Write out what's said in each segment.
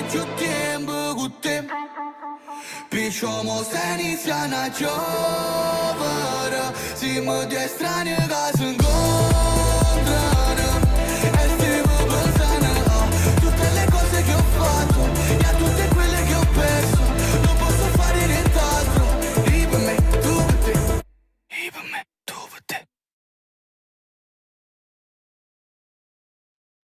Più tempo con te, picciamo se inizia a giovere. Siamo due strani che si incontrano e stiamo pensando a tutte le cose che ho fatto e a tutte quelle che ho perso. Non posso fare nient'altro. Io per me, tu per te. Io per me, tu per te.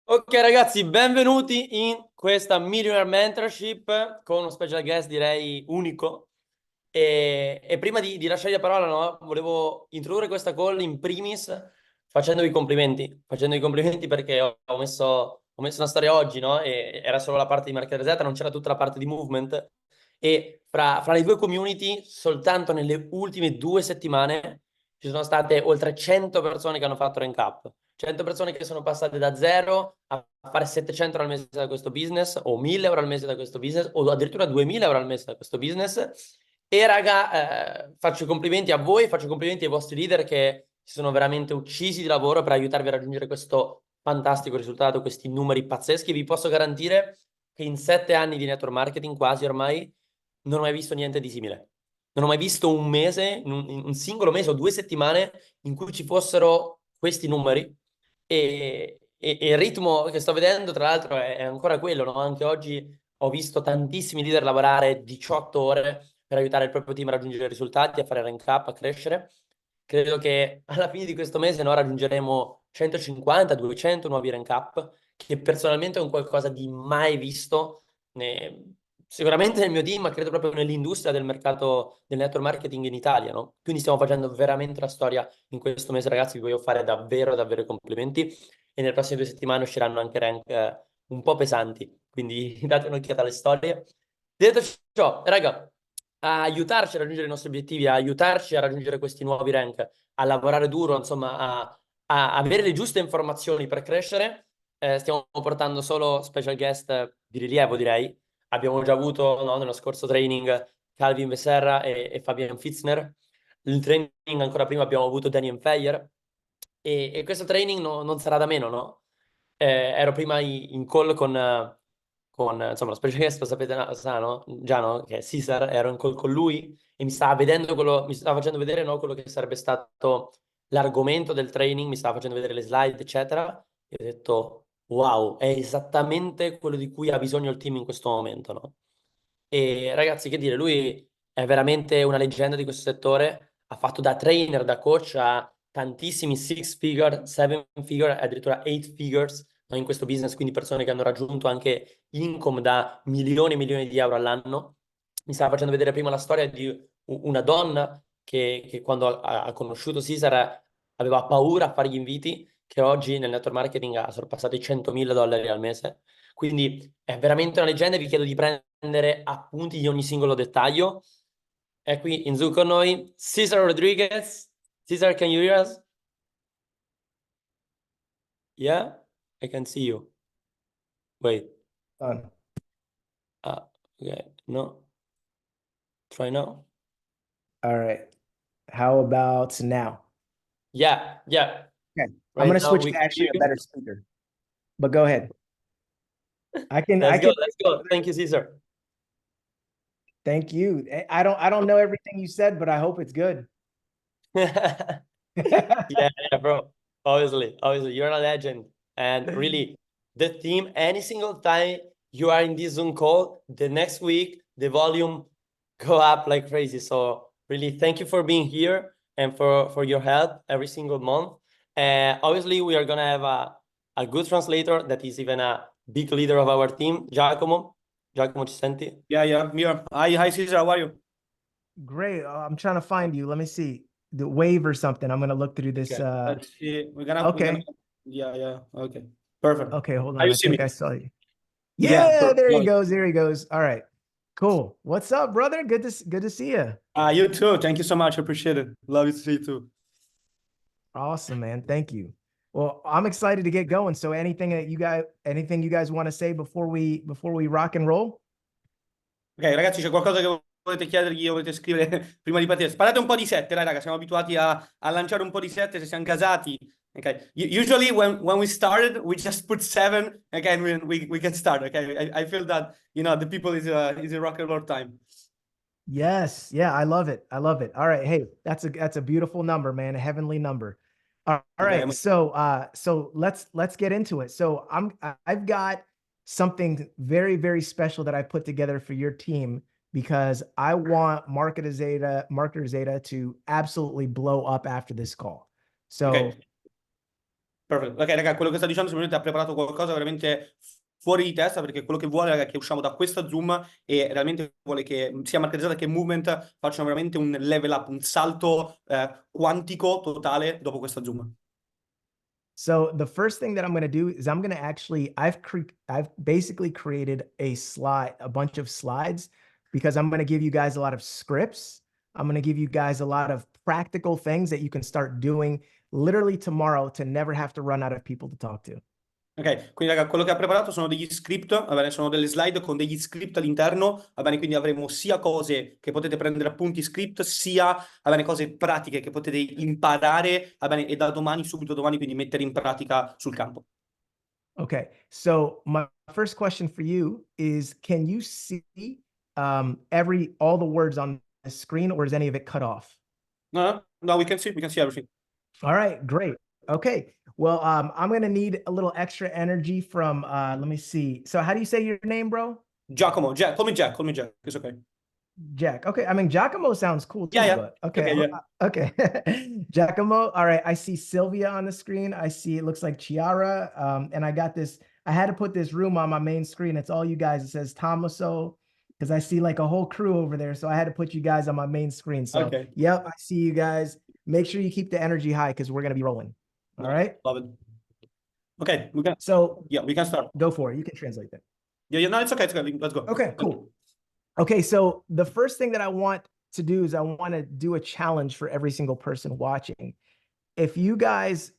Ok ragazzi, benvenuti in questa Millionaire Mentorship con uno special guest direi unico. E prima di lasciare la parola, no, volevo introdurre questa call in primis facendovi complimenti perché ho messo una storia oggi, no? E era solo la parte di Market Reset, non c'era tutta la parte di movement. E fra le due community, soltanto nelle ultime 2 settimane ci sono state oltre 100 persone che hanno fatto rank up. 100 persone che sono passate da 0 a fare 700 euro al mese da questo business, o 1000 euro al mese da questo business, o addirittura 2000 euro al mese da questo business. E raga, faccio i complimenti a voi, faccio i complimenti ai vostri leader che si sono veramente uccisi di lavoro per aiutarvi a raggiungere questo fantastico risultato, questi numeri pazzeschi. Vi posso garantire che in 7 anni di network marketing, quasi ormai, non ho mai visto niente di simile. Non ho mai visto un mese, un singolo mese o 2 settimane in cui ci fossero questi numeri e il ritmo che sto vedendo, tra l'altro, è ancora quello, no? Anche oggi ho visto tantissimi leader lavorare 18 ore per aiutare il proprio team a raggiungere i risultati, a fare rank up, a crescere. Credo che alla fine di questo mese noi raggiungeremo 150-200 nuovi rank up, che personalmente è un qualcosa di mai visto, sicuramente nel mio team, ma credo proprio nell'industria del mercato del network marketing in Italia, no? Quindi stiamo facendo veramente la storia in questo mese, ragazzi, vi voglio fare davvero, davvero i complimenti e nelle prossime 2 settimane usciranno anche rank un po' pesanti, quindi date un'occhiata alle storie. Detto ciò, raga, a aiutarci a raggiungere i nostri obiettivi, a aiutarci a raggiungere questi nuovi rank, a lavorare duro, insomma, a avere le giuste informazioni per crescere, stiamo portando solo special guest di rilievo, direi. Abbiamo già avuto, no, nello scorso training Calvin Becerra e Fabian Fitzner. Il training ancora prima abbiamo avuto Daniel Feyer e questo training non sarà da meno, no? Ero prima in call con insomma, lo special guest, lo sapete, sa, no? Già, no? Che è Cesar, ero in call con lui e mi stava facendo vedere, no, quello che sarebbe stato l'argomento del training, mi stava facendo vedere le slide, eccetera, e ho detto, wow, è esattamente quello di cui ha bisogno il team in questo momento, no? E ragazzi, che dire, lui è veramente una leggenda di questo settore, ha fatto da trainer, da coach a tantissimi six figure, seven figure, addirittura eight figures, no, in questo business, quindi persone che hanno raggiunto anche income da milioni e milioni di euro all'anno. Mi stava facendo vedere prima la storia di una donna che quando ha conosciuto Cesar aveva paura a fare gli inviti, che oggi nel network marketing ha sorpassato i 100.000 dollari al mese. Quindi è veramente una leggenda e vi chiedo di prendere appunti di ogni singolo dettaglio. È qui in Zoom con noi Cesar Rodriguez. Cesar, can you hear us? Yeah, I can see you. Wait. Done. Okay. No. Try now. All right. How about now? Yeah, yeah. Okay. Right I'm going to now switch we to can hear actually a you. better speaker. But go ahead. I can Let's go. can Let's go. Thank you, Cesar. Thank you. I don't know everything you said, but I hope it's good. Yeah, bro. Obviously, you're a legend. And really, the team, any single time you are in this Zoom call, the next week, the volume go up like crazy. So really, thank you for being here and for your help every single month. Obviously, we are going to have a good translator that is even a big leader of our team, Giacomo. Giacomo, ci senti? Yeah. Hi, Cesar. How are you? Great. I'm trying to find you. Let me see. The wave or something. I'm going to look through this. Okay. Let's see. Okay. Yeah. Okay. Perfect. Okay, hold How on. you I see think me? I saw you. Yeah, Yeah, perfect. there he goes. There he goes. All right. Cool. What's up, brother? Good to see you. You too. Thank you so much. Appreciate it. Love you to see you too. Awesome, man. Thank you. Well, I'm excited to get going. So anything you guys want to say before we rock and roll? Ok, ragazzi, c'è qualcosa che volete chiedergli o volete scrivere prima di partire? Sparate un po' di sette, dai, raga. Siamo abituati a lanciare un po' di sette se siamo casati. Okay. Usually when we started, we just put 7. Again, we can start. Okay. I feel that the people is a rock and roll time. Yes. Yeah, I love it. I love it. All right. Hey, that's a beautiful number, man. A heavenly number. All right. So let's get into it. So I've got something very, very special that I put together for your team because I want Marketer Zeta to absolutely blow up after this call. So Ok, perfetto. Ok, raga, quello che sta dicendo sicuramente ha preparato qualcosa veramente fuori di testa, perché quello che vuole, raga, è che usciamo da questa Zoom e realmente vuole che sia Marchettata che Movement facciano veramente un level up, un salto quantico totale dopo questa Zoom. So the first thing that I'm going to do is I'm going to actually, I've basically created a bunch of slides because I'm going to give you guys a lot of scripts. I'm going to give you guys a lot of practical things that you can start doing literally tomorrow to never have to run out of people to talk to. Ok, quindi raga, quello che ha preparato sono degli script, va bene, sono delle slide con degli script all'interno, va bene, quindi avremo sia cose che potete prendere appunti script, sia, va bene, cose pratiche che potete imparare, va bene, e da domani, subito domani, quindi mettere in pratica sul campo. Okay, so my first question for you is, can you see all the words on the screen, or is any of it cut off? No, we can see everything. All right, great. Okay, well, I'm gonna need a little extra energy from, let me see. So how do you say your name, bro? Giacomo, call me Jack, it's okay. Jack. Okay, I mean, Giacomo sounds cool too, Yeah. but okay, Okay, yeah. okay. Giacomo. All right, I see Sylvia on the screen. I see it looks like Chiara. And I got this. I had to put this room on my main screen. It's all you guys. It says Tommaso because I see like a whole crew over there. So I had to put you guys on my main screen. So Okay. yep, I see you guys. Make sure you keep the energy high because we're gonna be rolling. All right. Love it. Okay, we can start. Go for it. You can translate that. Yeah, no, it's okay. Let's go. Okay, cool. Okay, so the first thing that I want to do is I want to do a challenge for every single person watching. If you guys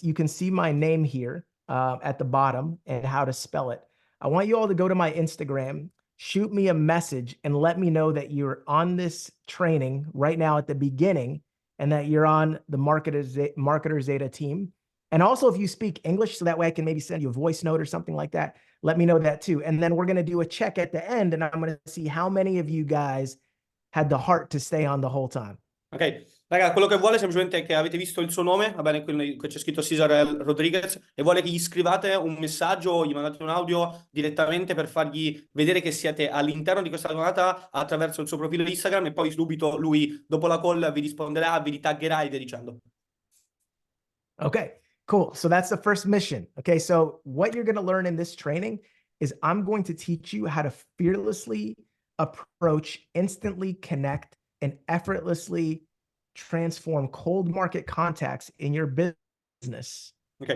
you can see my name here at the bottom and how to spell it. I want you all to go to my Instagram, shoot me a message, and let me know that you're on this training right now at the beginning and that you're on the Marketer Zeta team. And also, if you speak English, so that way I can maybe send you a voice note or something like that, let me know that too. And then we're going to do a check at the end, and I'm going to see how many of you guys had the heart to stay on the whole time. Ok, raga, quello che vuole semplicemente è che avete visto il suo nome, va bene, qui c'è scritto Cesar Rodriguez, e vuole che gli scrivate un messaggio o gli mandate un audio direttamente per fargli vedere che siete all'interno di questa giornata attraverso il suo profilo Instagram, e poi subito lui, dopo la call, vi risponderà, vi taggerà e via dicendo. Okay, cool. So that's the first mission. Okay, so what you're going to learn in this training is I'm going to teach you how to fearlessly approach, instantly connect, and effortlessly transform cold market contacts in your business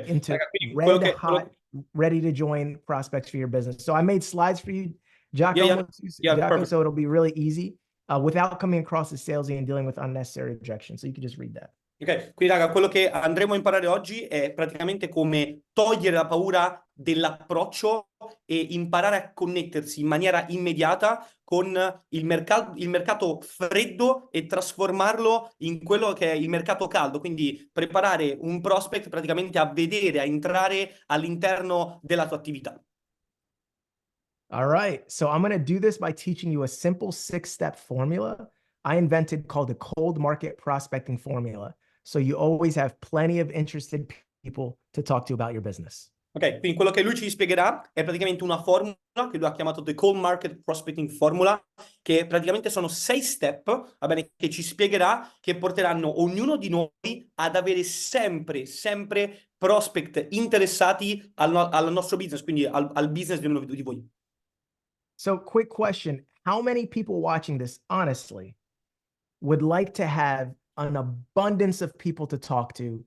into red hot, ready to join prospects for your business. So I made slides for you, Giacomo, Giacomo, so it'll be really easy without coming across as salesy and dealing with unnecessary objections. So you can just read that. Ok, quindi raga, quello che andremo a imparare oggi è praticamente come togliere la paura dell'approccio e imparare a connettersi in maniera immediata con il mercato freddo e trasformarlo in quello che è il mercato caldo, quindi preparare un prospect praticamente a vedere, a entrare all'interno della tua attività. All right, so I'm going to do this by teaching you a simple 6-step formula I invented called the cold market prospecting formula. So you always have plenty of interested people to talk to about your business. Ok, quindi quello che lui ci spiegherà è praticamente una formula che lui ha chiamato The Cold Market Prospecting Formula, che praticamente sono 6 step, va bene, che ci spiegherà, che porteranno ognuno di noi ad avere sempre prospect interessati al nostro business, quindi al business di ognuno di voi. So quick question, how many people watching this, honestly, would like to have an abundance of people to talk to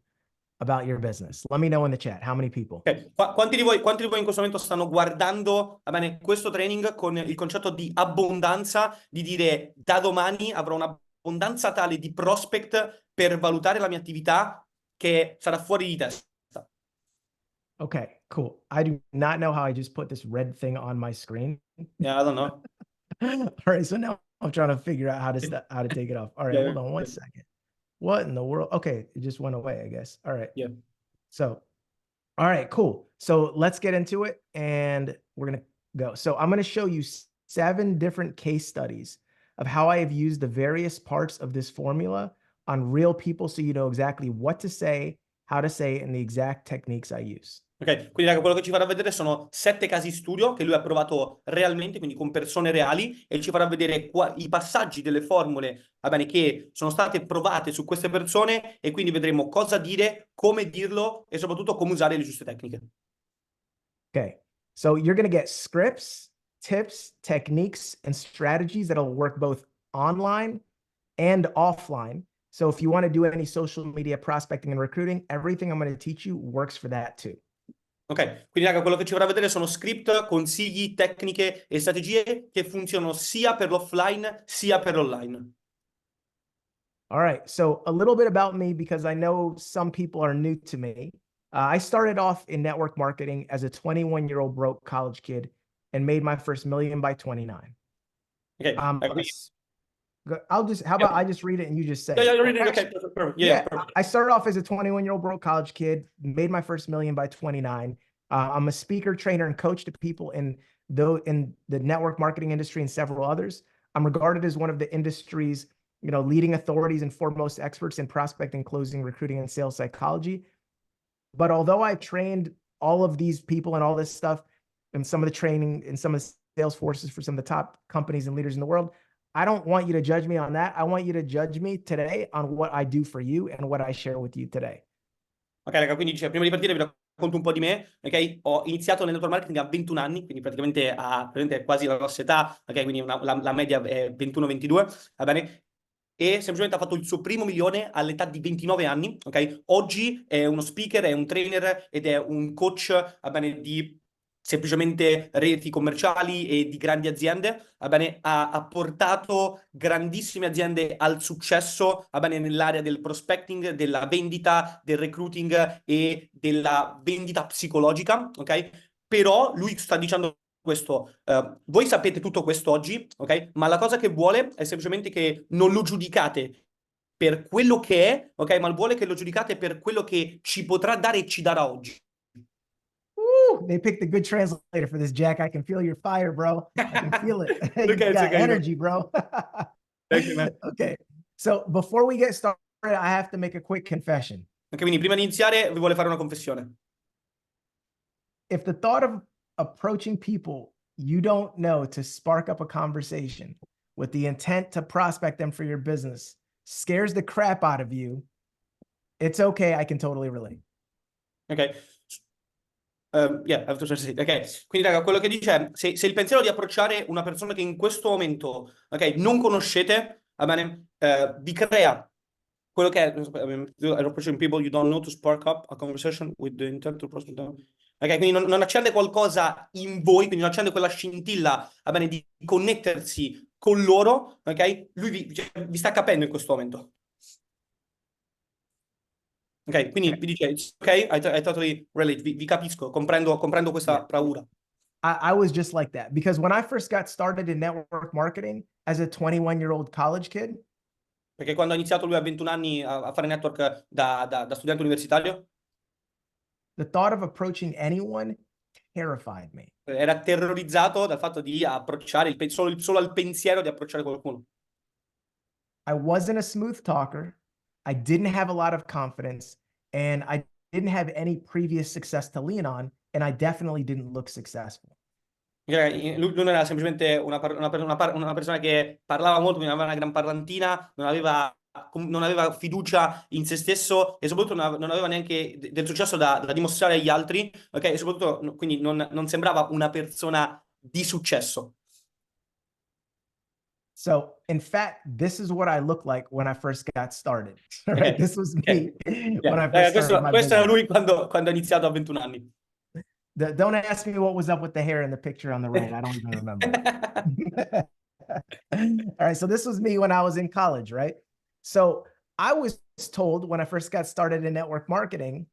about your business? Let me know in the chat. How many people? Okay. Quanti di voi in questo momento stanno guardando, va bene, questo training con il concetto di abbondanza, di dire da domani avrò un'abbondanza tale di prospect per valutare la mia attività che sarà fuori di testa? Okay, cool. I do not know how I just put this red thing on my screen. Yeah, I don't know. All right, so now I'm trying to figure out how to take it off. All right, hold on one second. What in the world? Okay, it just went away, I guess. All right. Yeah. So, all right, cool. So let's get into it and we're going to go. So I'm going to show you 7 different case studies of how I have used the various parts of this formula on real people so you know exactly what to say, how to say it, and the exact techniques I use. Ok, quindi raga, quello che ci farà vedere sono 7 casi studio che lui ha provato realmente, quindi con persone reali, e ci farà vedere i passaggi delle formule, va bene, che sono state provate su queste persone, e quindi vedremo cosa dire, come dirlo e soprattutto come usare le giuste tecniche. Okay, so you're going to get scripts, tips, techniques, and strategies that'll work both online and offline. So if you want to do any social media prospecting and recruiting, everything I'm going to teach you works for that too. Ok, quindi raga, quello che ci farà vedere sono script, consigli, tecniche e strategie che funzionano sia per l'offline sia per l'online. All right, so a little bit about me because I know some people are new to me. I started off in network marketing as a 21-year-old broke college kid and made my first million by 29. Ok, How about I just read it and you just say yeah, it? yeah, really, okay, perfect. Yeah, perfect. I started off as a 21-year-old broke college kid, made my first million by 29. I'm a speaker, trainer, and coach to people in the network marketing industry and several others. I'm regarded as one of the industry's, leading authorities and foremost experts in prospecting, closing, recruiting, and sales psychology. But although I've trained all of these people and all this stuff and some of the training and some of the sales forces for some of the top companies and leaders in the world, I don't want you to judge me on that. I want you to judge me today on what I do for you and what I share with you today. Ok, raga, quindi prima di partire vi racconto un po' di me, ok? Ho iniziato nel network marketing a 21 anni, quindi praticamente quasi la nostra età, ok? Quindi la media è 21-22, va bene? E semplicemente ha fatto il suo primo milione all'età di 29 anni, ok? Oggi è uno speaker, è un trainer ed è un coach, va bene, di semplicemente reti commerciali e di grandi aziende, va bene? Ha portato grandissime aziende al successo, va bene, nell'area del prospecting, della vendita, del recruiting e della vendita psicologica, ok? Però lui sta dicendo questo, voi sapete tutto questo oggi, ok? Ma la cosa che vuole è semplicemente che non lo giudicate per quello che è, ok? Ma vuole che lo giudicate per quello che ci potrà dare e ci darà oggi. Woo, they picked a good translator for this, Jack. I can feel your fire, bro. I can feel it. You Okay, got okay, energy, bro. Thank you, man. Okay. So before we get started, I have to make a quick confession. Ok, quindi prima di iniziare vi vuole fare una confessione. If the thought of approaching people you don't know to spark up a conversation with the intent to prospect them for your business scares the crap out of you, it's okay. I can totally relate. Ok. Yeah, I have to translate. Ok, quindi raga, quello che dice è se il pensiero di approcciare una persona che in questo momento, ok, non conoscete, va bene, vi crea quello che è approaching people you don't know to spark up a conversation with the intent to prospect them. Ok, quindi non accende qualcosa in voi, quindi non accende quella scintilla, va bene, di connettersi con loro, ok? Lui vi sta capendo in questo momento. Ok, quindi vi dice, ok, I totally relate, vi capisco, comprendo questa paura. I was just like that because when I first got started in network marketing as a 21-year-old college kid, Perché quando ha iniziato lui a 21 anni a fare network da studente universitario, the thought of approaching anyone terrified me. era terrorizzato dal fatto di approcciare, solo al pensiero di approcciare qualcuno. I wasn't a smooth talker. I didn't have a lot of confidence, and I didn't have any previous success to lean on, and I definitely didn't look successful. Lui non era semplicemente una persona che parlava molto, non aveva una gran parlantina, non aveva fiducia in se stesso e soprattutto non aveva neanche del successo da dimostrare agli altri, ok? E soprattutto quindi non sembrava una persona di successo. So, in fact, this is what I looked like when I first got started. Right? Okay. This was me Yeah. when I first started my Questo era business. lui quando ha iniziato a 21 anni. Don't ask me what was up with the hair in the picture on the right. I don't even remember. All right. So this was me when I was in college, right? So I was told when I first got started in network marketing,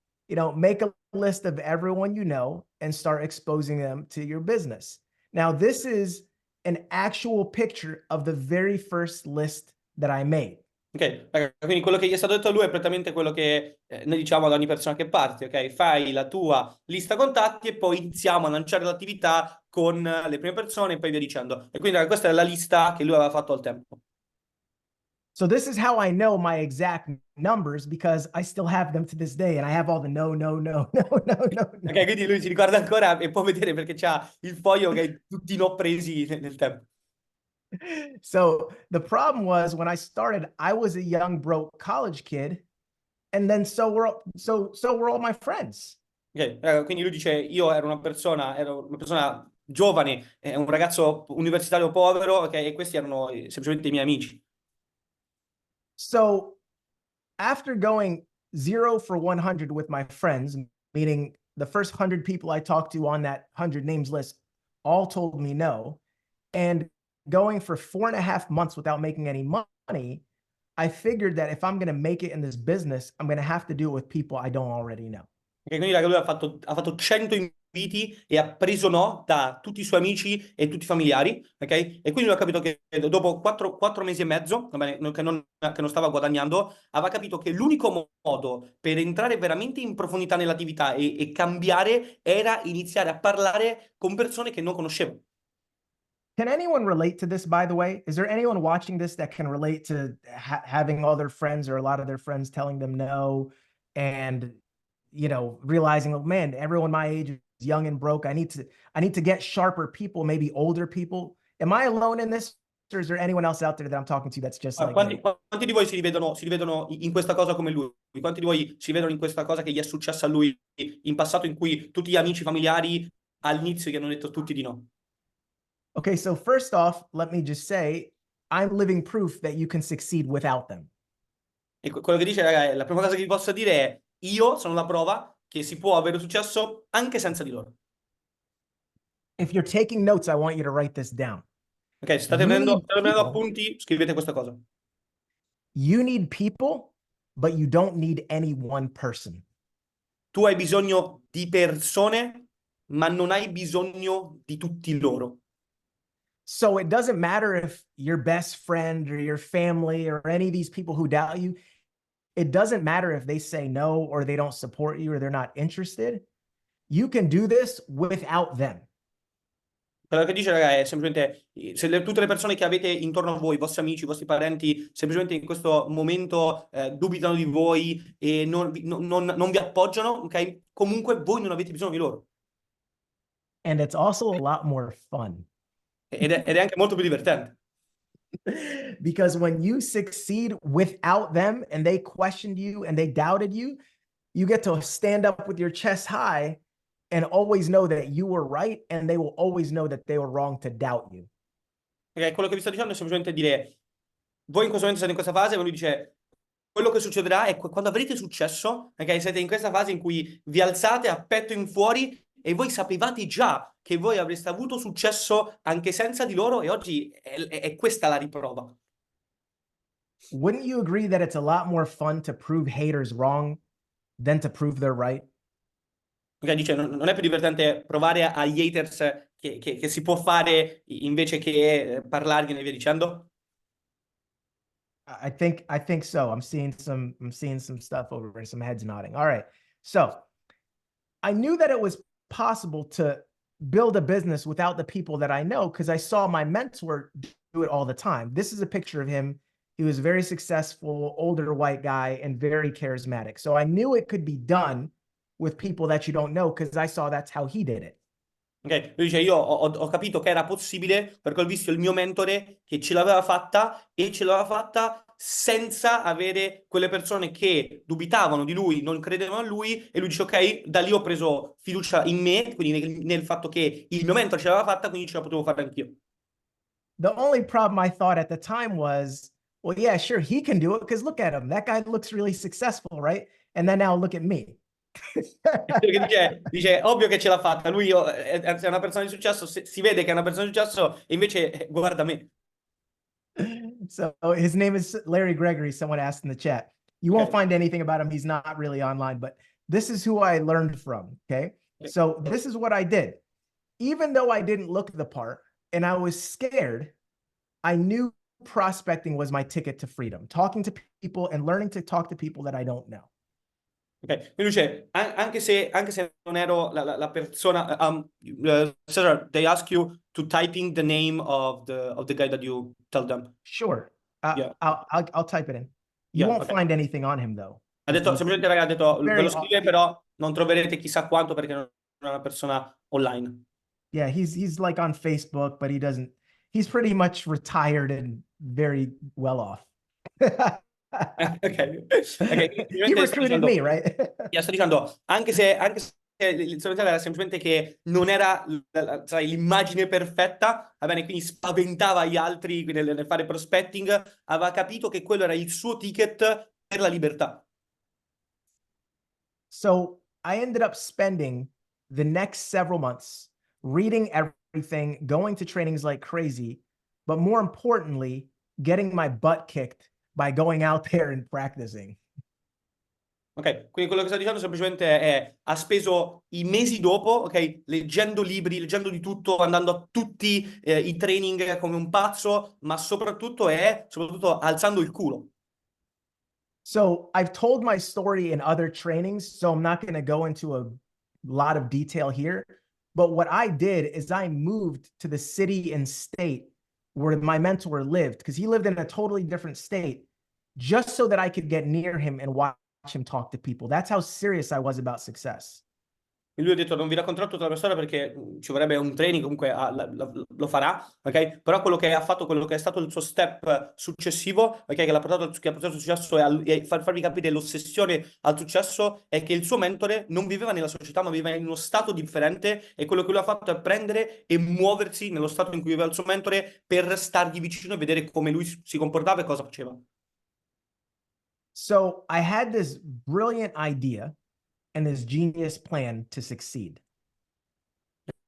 make a list of everyone you know and start exposing them to your business. Now, this is an actual picture of the very first list that I made. Ok, quindi quello che gli è stato detto a lui è prettamente quello che noi diciamo ad ogni persona che parte, ok? Fai la tua lista contatti e poi iniziamo a lanciare l'attività con le prime persone e poi via dicendo. E quindi questa è la lista che lui aveva fatto al tempo. So this is how I know my exact numbers because I still have them to this day and I have all the no, no, no, no, no, no, no. Ok, quindi lui si ricorda ancora e può vedere perché c'ha il foglio che hai tutti i no presi nel tempo. So the problem was when I started, I was a young broke college kid, and then so were all my friends. Ok, quindi lui dice, ero una persona giovane, un ragazzo universitario povero, ok, e questi erano semplicemente i miei amici. So after going 0 for 100 with my friends, meaning the first 100 people I talked to on that 100 names list all told me no, and going for 4.5 months without making any money, I figured that if I'm going to make it in this business, I'm going to have to do it with people I don't already know. Ok, quindi lui ha fatto 100 inviti e ha preso no da tutti i suoi amici e tutti i familiari, ok? E quindi lui ha capito che dopo 4 mesi e mezzo, va bene, che non stava guadagnando, aveva capito che l'unico modo per entrare veramente in profondità nell'attività e cambiare era iniziare a parlare con persone che non conoscevo. Can anyone relate to this, by the way? Is there anyone watching this that can relate to having all their friends or a lot of their friends telling them no and, realizing, oh man, everyone my age is young and broke. I need to get sharper people, maybe older people. Am I alone in this? Or is there anyone else out there that I'm talking to that's just like me? Quanti di voi si rivedono in questa cosa come lui? Quanti di voi si vedono in questa cosa che gli è successa a lui in passato in cui tutti gli amici familiari all'inizio gli hanno detto tutti di no? Okay, so first off, let me just say, I'm living proof that you can succeed without them. E quello che dice, raga, la prima cosa che vi posso dire è io sono la prova che si può avere successo anche senza di loro. If you're taking notes, I want you to write this down. Ok, se state You prendendo, need state prendendo people. appunti, scrivete questa cosa. You need people, but you don't need any one person. Tu hai bisogno di persone, ma non hai bisogno di tutti loro. So it doesn't matter if your best friend or your family or any of these people who doubt you, it doesn't matter if they say no or they don't support you or they're not interested. You can do this without them. Quello che dice, raga, è semplicemente se tutte le persone che avete intorno a voi, i vostri amici, i vostri parenti, semplicemente in questo momento dubitano di voi e non vi appoggiano, ok? Comunque voi non avete bisogno di loro. And it's also a lot more fun. Ed è anche molto più divertente. Because when you succeed without them and they questioned you and they doubted you, you get to stand up with your chest high and always know that you were right, and they will always know that they were wrong to doubt you. Perché quello che vi sto dicendo è semplicemente dire, voi in questo momento siete in questa fase, ma lui dice, quello che succederà è quando avrete successo, ok? Siete in questa fase in cui vi alzate a petto in fuori e voi sapevate già che voi avreste avuto successo anche senza di loro e oggi è questa la riprova. Wouldn't you agree that it's a lot more fun to prove haters wrong than to prove they're right? Ok, dice, non è più divertente provare agli haters che si può fare invece che parlargliene e via dicendo? I think so. I'm seeing some stuff over and some heads nodding. All right. So I knew that it was possible to build a business without the people that I know because I saw my mentor do it all the time. This is a picture of him. He was a very successful, older white guy and very charismatic. So I knew it could be done with people that you don't know because I saw that's how he did it. Ok, lui dice, io ho capito che era possibile perché ho visto il mio mentore che ce l'aveva fatta e ce l'aveva fatta senza avere quelle persone che dubitavano di lui, non credevano a lui e lui dice, ok, da lì ho preso fiducia in me, quindi nel fatto che il mio mentore ce l'aveva fatta, quindi ce la potevo fare anch'io. The only problem I thought at the time was, well, yeah, sure, he can do it because look at him. That guy looks really successful, right? And then now look at me. Perché dice, ovvio che ce l'ha fatta, lui è una persona di successo, si vede che è una persona di successo e invece guarda me. So his name is Larry Gregory. Someone asked in the chat. You won't find anything about him. He's not really online, but this is who I learned from. Okay. So this is what I did. Even though I didn't look the part and I was scared, I knew prospecting was my ticket to freedom, talking to people and learning to talk to people that I don't know. Ok, quindi lui dice, anche se non ero la persona, Cesar, they ask you to typing the name of the guy that you tell them. Sure. Yeah. I'll type it in. You Yeah, won't okay. find anything on him though. Ha detto, semplicemente raga, ha detto, ve Very lo scrive, però non troverete chissà quanto perché non è una persona online. Yeah, he's like on Facebook, but he's pretty much retired and very well off. Ok. He recruited me, right? Sto dicendo, anche se il segretario era semplicemente che non era sai, l'immagine perfetta, va bene, quindi spaventava gli altri nel fare prospecting, aveva capito che quello era il suo ticket per la libertà. So I ended up spending the next several months reading everything, going to trainings like crazy, but more importantly, getting my butt kicked by going out there and practicing. Ok, quindi quello che sto dicendo semplicemente è, ha speso i mesi dopo, ok, leggendo libri, leggendo di tutto, andando a tutti i training come un pazzo, ma soprattutto alzando il culo. So I've told my story in other trainings, so I'm not going to go into a lot of detail here. But what I did is I moved to the city and state where my mentor lived, because he lived in a totally different state, just so that I could get near him and watch him talk to people. That's how serious I was about success. E lui ha detto, non vi racconterò tutta la mia storia perché ci vorrebbe un training, comunque lo farà, ok? Però quello che ha fatto, quello che è stato il suo step successivo, ok? Che ha portato al successo e farvi capire l'ossessione al successo è che il suo mentore non viveva nella società, ma viveva in uno stato differente e quello che lui ha fatto è prendere e muoversi nello stato in cui viveva il suo mentore per stargli vicino e vedere come lui si comportava e cosa faceva. So I had this brilliant idea and this genius plan to succeed.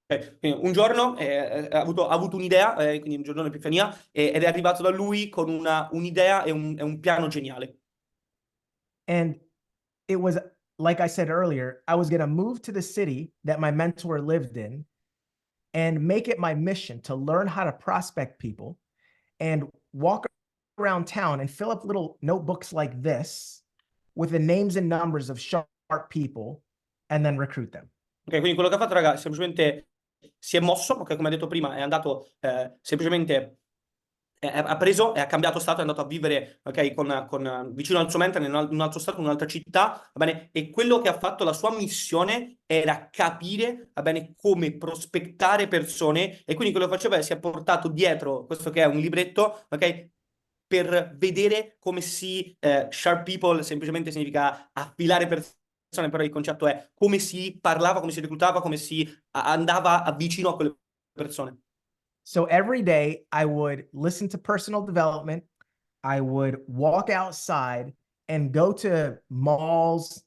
Quindi un giorno ha avuto un'idea, quindi un giorno l'Epifania, ed è arrivato da lui con un'idea e un piano geniale. And it was, like I said earlier, I was going to move to the city that my mentor lived in and make it my mission to learn how to prospect people and walk around town and fill up little notebooks like this with the names and numbers of sharp people and then recruit them. Ok, quindi quello che ha fatto, raga, semplicemente si è mosso, ok, come ha detto prima, è andato semplicemente, ha preso e ha cambiato stato, è andato a vivere, ok, vicino al suo mentore, in un altro stato, in un'altra città, va bene? E quello che ha fatto, la sua missione era capire, va bene, come prospettare persone, e quindi quello che faceva è si è portato dietro questo che è un libretto, ok? Per vedere come sharp people semplicemente significa affilare persone, però il concetto è come si parlava, come si reclutava, come si andava vicino a quelle persone. So every day I would listen to personal development. I would walk outside and go to malls,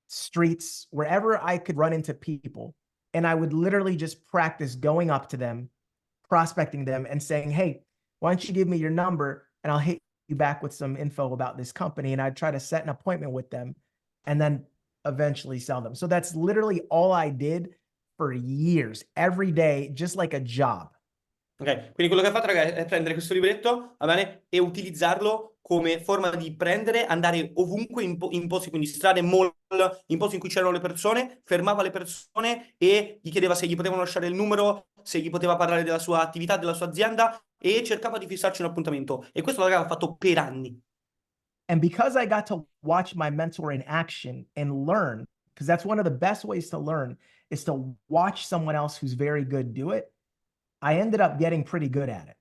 streets, wherever I could run into people. And I would literally just practice going up to them, prospecting them, and saying, hey, why don't you give me your number and I'll hit you back with some info about this company. And I'd try to set an appointment with them and then eventually sell them. So that's literally all I did for years, every day, just like a job. Ok, quindi quello che ha fatto, ragazzi, è prendere questo libretto, va bene, e utilizzarlo come forma di prendere, andare ovunque in posti, quindi strade, mall, in posti in cui c'erano le persone, fermava le persone e gli chiedeva se gli potevano lasciare il numero, se gli poteva parlare della sua attività, della sua azienda e cercava di fissarci un appuntamento. E questo l'aveva fatto per anni. And because I got to watch my mentor in action and learn, because that's one of the best ways to learn is to watch someone else who's very good do it, I ended up getting pretty good at it.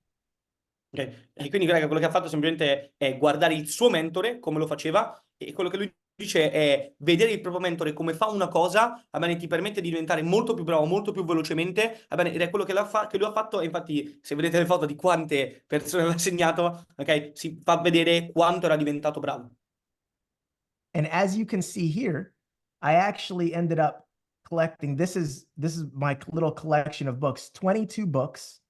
Okay. E quindi, raga, quello che ha fatto semplicemente è guardare il suo mentore, come lo faceva, e quello che lui dice è vedere il proprio mentore come fa una cosa, va bene, ti permette di diventare molto più bravo, molto più velocemente, va bene, ed è quello che lui ha fatto, e infatti se vedete le foto di quante persone aveva segnato, ok, si fa vedere quanto era diventato bravo. And as you can see here, I actually ended up collecting, this is my little collection of books, 22 books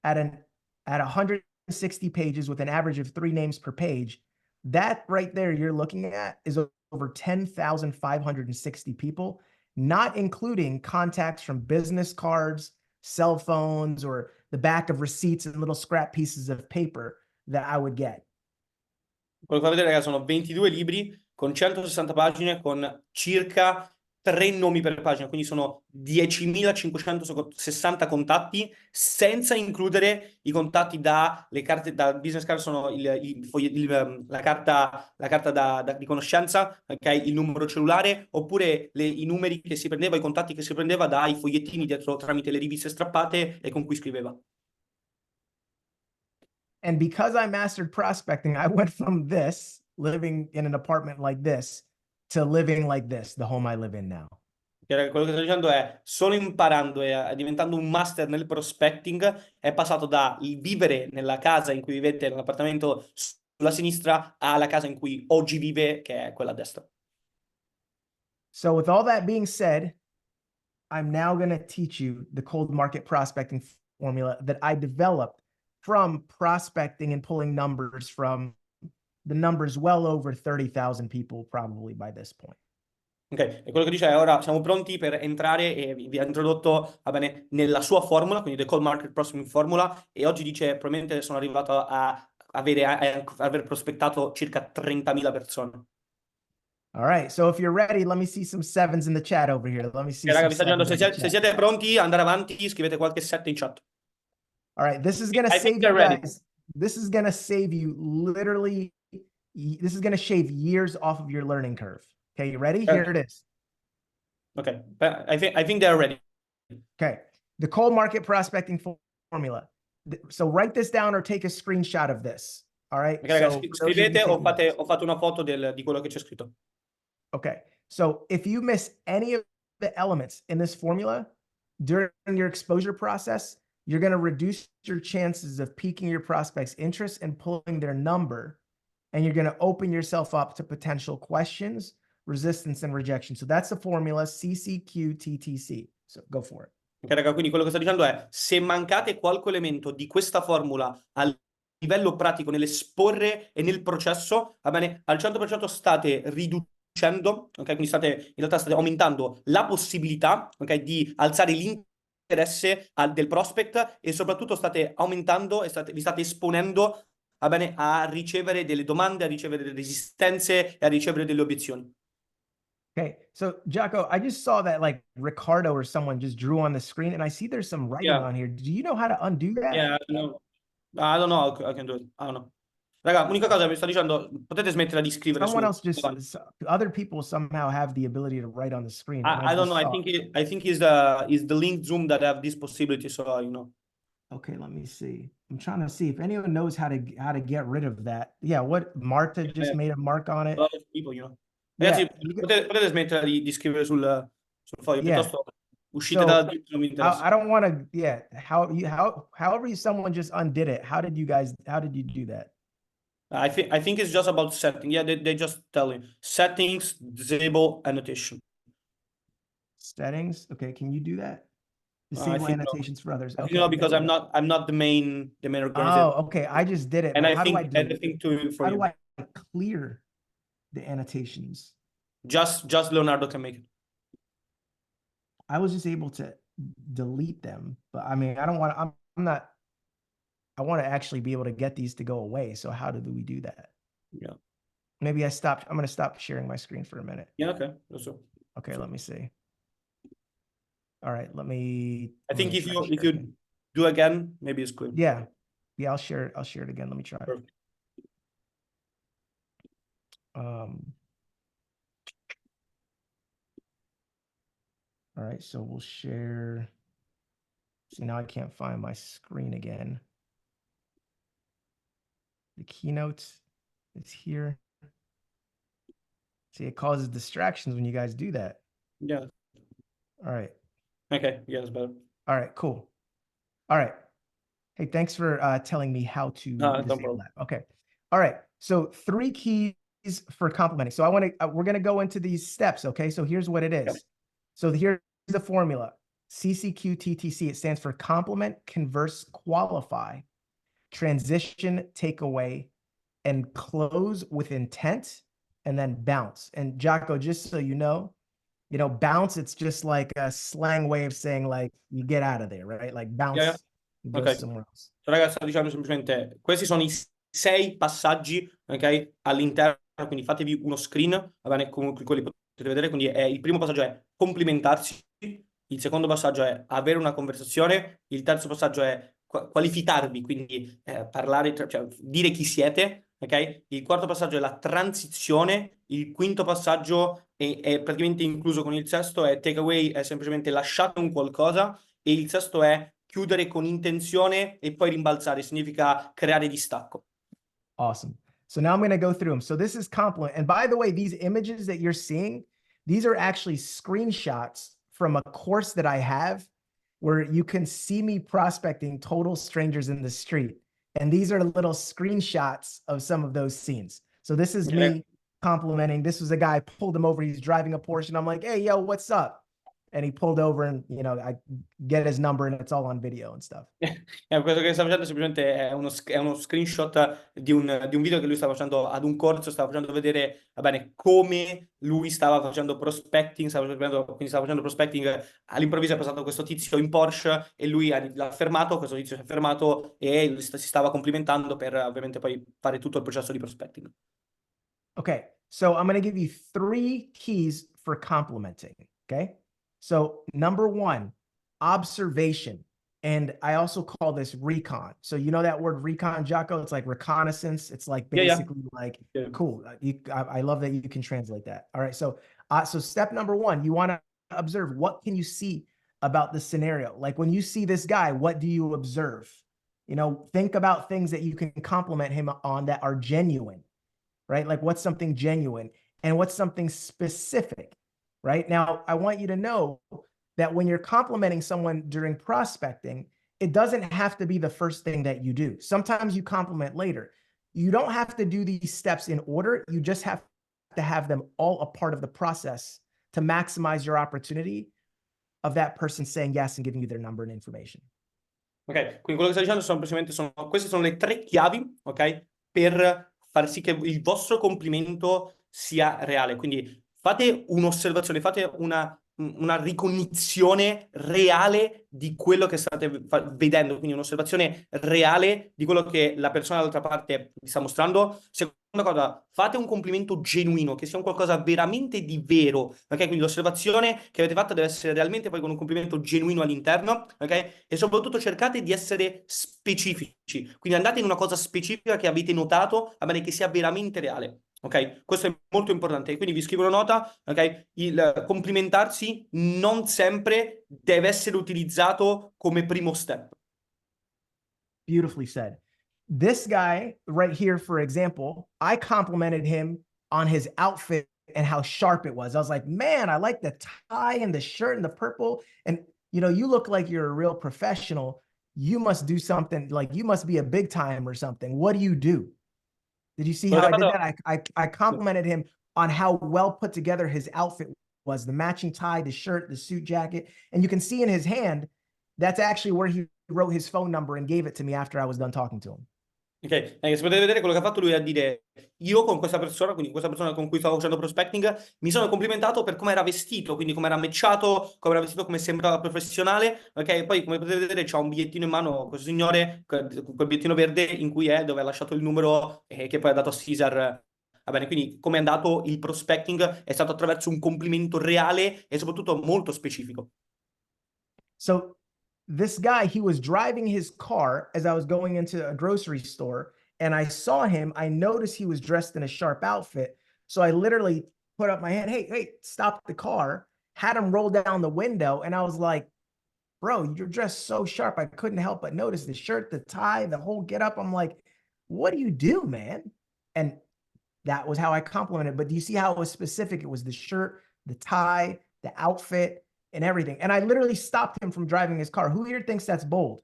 at 160 pages with an average of 3 names per page. That right there you're looking at is over 10,560 people, not including contacts from business cards, cell phones, or the back of receipts and little scrap pieces of paper. that I would get. Quello che fate vedere, ragazzi, sono 22 libri con 160 pagine con circa 3 nomi per pagina, quindi sono 10.560 contatti, senza includere i contatti dalle carte, da business card, sono la carta di conoscenza, ok? Il numero cellulare, oppure i numeri che si prendeva, i contatti che si prendeva dai fogliettini dietro tramite le riviste strappate e con cui scriveva. And because I mastered prospecting, I went from this, living in an apartment like this, to living like this, the home I live in now. Quello che sto dicendo è, solo imparando e diventando un master nel prospecting, è passato da vivere nella casa in cui vivete, nell'appartamento sulla sinistra, alla casa in cui oggi vive, che è quella a destra. So with all that being said, I'm now going to teach you the cold market prospecting formula that I developed from prospecting and pulling numbers from the numbers well over 30,000 people probably by this point. Ok, e quello che dice è ora siamo pronti per entrare e vi ha introdotto, va bene, nella sua formula, quindi the cold market prospecting formula, e oggi dice probabilmente sono arrivato a aver prospettato circa 30.000 persone. All right, so if you're ready, let me see some sevens in the chat over here. Let me see Raga, some vi sto dicendo, sevens in the se chat. siete pronti, andare avanti, scrivete qualche 7 in chat. All right, this is going to I think save they're you ready. guys. This is going to save you literally, this is going to shave years off of your learning curve. Okay, you ready? Here it is. Okay, I think they're ready. Okay, the cold market prospecting formula. So write this down or take a screenshot of this. All right. Okay, ragazzi, So for those of you scrivete o taking notes. fate una foto di quello che c'è scritto. Okay. So if you miss any of the elements in this formula during your exposure process, you're going to reduce your chances of piquing your prospects' interest and pulling their number. And you're going to open yourself up to potential questions, resistance, and rejection. So that's the formula CCQTTC. So go for it. Ok, raga, quindi quello che sto dicendo è, se mancate qualche elemento di questa formula a livello pratico nell'esporre e nel processo, va bene, al 100% state riducendo, ok, quindi in realtà state aumentando la possibilità, ok, di alzare l'interesse del prospect, e soprattutto state aumentando e vi state esponendo, va bene, a ricevere delle domande, a ricevere delle resistenze e a ricevere delle obiezioni. Okay, so Jocko, I just saw that like Ricardo or someone just drew on the screen, and I see there's some writing on here. Do you know how to undo that? Yeah, no. I don't know how I can do it. I don't know. Raga, l'unica cosa mi sto dicendo, potete smettere di scrivere Someone else davanti. other people somehow have the ability to write on the screen. I don't know. I think it's the link Zoom that have this possibility. So you know. Okay, let me see. I'm trying to see if anyone knows how to get rid of that. Yeah, what Martha just made a mark on it. A lot of people, you know. Yeah, Ragazzi, potete smettere di scrivere sul foglio, Yeah. piuttosto uscite da Zoom, non mi interessa. I don't want to. Yeah, however someone just undid it. How did you do that? I think it's just about setting. Yeah, they just tell you settings, disable annotation. Settings. Okay, can you do that? I Disable think no. annotations for others. I think Okay, no, because there we I'm not the main organizer. Oh, okay. I just did it. And but I how think do I for you. I clear the annotations? Just Leonardo can make it. I was just able to delete them, but I mean, I don't want. I'm not. I want to actually be able to get these to go away. So how do we do that? Yeah. Maybe I stopped. I'm going to stop sharing my screen for a minute. Yeah. Okay. Also. Okay. Let me see. All right. I think if you do again, maybe it's good. Yeah. Yeah. I'll share it again. Let me try. Perfect. All right, so we'll share. See, now I can't find my screen again. The keynote is here. See, it causes distractions when you guys do that. Yeah. All right. Okay. Yeah, it's better. All right, cool. All right. Hey, thanks for telling me how to disable that. Okay. All right. So 3 keys for complimenting. So we're going to go into these steps. Okay. So here's what it is. Okay. So here's the formula. CCQTTC. It stands for compliment, converse, qualify, transition, takeaway, and close with intent, and then bounce. And Jocko, just so you know, bounce, it's just like a slang way of saying like you get out of there, right? Like bounce, Yeah. go Okay. somewhere else. Ragazzi, sto dicendo semplicemente, questi sono i 6 passaggi, ok, all'interno, quindi fatevi uno screen, va bene, comunque quelli potete vedere, quindi il primo passaggio è complimentarsi, il secondo passaggio è avere una conversazione, il terzo passaggio è qualificarvi, quindi parlare, cioè dire chi siete, ok? Il quarto passaggio è la transizione, il quinto passaggio è praticamente incluso con il sesto, è takeaway, è semplicemente lasciate un qualcosa, e il sesto è chiudere con intenzione e poi rimbalzare, significa creare distacco. Awesome. So now I'm going to go through them. So this is compliment. And by the way, these images that you're seeing, these are actually screenshots from a course that I have where you can see me prospecting total strangers in the street. And these are little screenshots of some of those scenes. So this is me complimenting. This was a guy, I pulled him over. He's driving a Porsche. And I'm like, hey, yo, what's up? And he pulled over and, you know, I get his number and it's all on video and stuff. Questo che sta facendo semplicemente è uno screenshot di un video che lui stava facendo ad un corso, stava facendo vedere, va bene, come lui stava facendo prospecting, quindi stava facendo prospecting, all'improvviso è passato questo tizio in Porsche e lui l'ha fermato, questo tizio si è fermato e si stava complimentando per ovviamente poi fare tutto il processo di prospecting. Okay, so I'm going to give you 3 keys for complimenting, okay? So number 1, observation. And I also call this recon. So you know that word recon, Jocko? It's like reconnaissance. It's like basically like, cool. I love that you can translate that. All right, so step number 1, you want to observe, what can you see about the scenario? Like when you see this guy, what do you observe? You know, think about things that you can compliment him on that are genuine, right? Like what's something genuine and what's something specific, right? Now, I want you to know that when you're complimenting someone during prospecting, it doesn't have to be the first thing that you do. Sometimes you compliment later. You don't have to do these steps in order. You just have to have them all a part of the process to maximize your opportunity of that person saying yes and giving you their number and information. Ok, quindi quello che sto dicendo queste sono le 3 chiavi, ok, per far sì che il vostro complimento sia reale. Quindi fate un'osservazione, fate una ricognizione reale di quello che state vedendo, quindi un'osservazione reale di quello che la persona dall'altra parte vi sta mostrando. Seconda cosa, fate un complimento genuino, che sia un qualcosa veramente di vero, ok? Quindi l'osservazione che avete fatto deve essere realmente poi con un complimento genuino all'interno, ok? E soprattutto cercate di essere specifici, quindi andate in una cosa specifica che avete notato, va bene, che sia veramente reale. Ok, questo è molto importante. Quindi vi scrivo una nota, ok? Il complimentarsi non sempre deve essere utilizzato come primo step. Beautifully said. This guy right here, for example, I complimented him on his outfit and how sharp it was. I was like, man, I like the tie and the shirt and the purple. And, you know, you look like you're a real professional. You must do something, like you must be a big time or something. What do you do? Did you see how I did that? I complimented him on how well put together his outfit was, the matching tie, the shirt, the suit jacket. And you can see in his hand, that's actually where he wrote his phone number and gave it to me after I was done talking to him. Ok, se potete vedere quello che ha fatto lui è a dire, io con questa persona, quindi questa persona con cui stavo facendo prospecting, mi sono complimentato per come era vestito, quindi come era matchato, come era vestito, come sembrava professionale, ok? Poi come potete vedere c'ha un bigliettino in mano, questo signore, quel bigliettino verde in cui è, dove ha lasciato il numero che poi ha dato a Cesar. Va bene, quindi come è andato il prospecting è stato attraverso un complimento reale e soprattutto molto specifico. So this guy, he was driving his car as I was going into a grocery store and I saw him. I noticed he was dressed in a sharp outfit. So I literally put up my hand, hey, stop the car, had him roll down the window. And I was like, bro, you're dressed so sharp. I couldn't help but notice the shirt, the tie, the whole get up. I'm like, what do you do, man? And that was how I complimented. But do you see how it was specific? It was the shirt, the tie, the outfit, and everything. And I literally stopped him from driving his car. Who here thinks that's bold?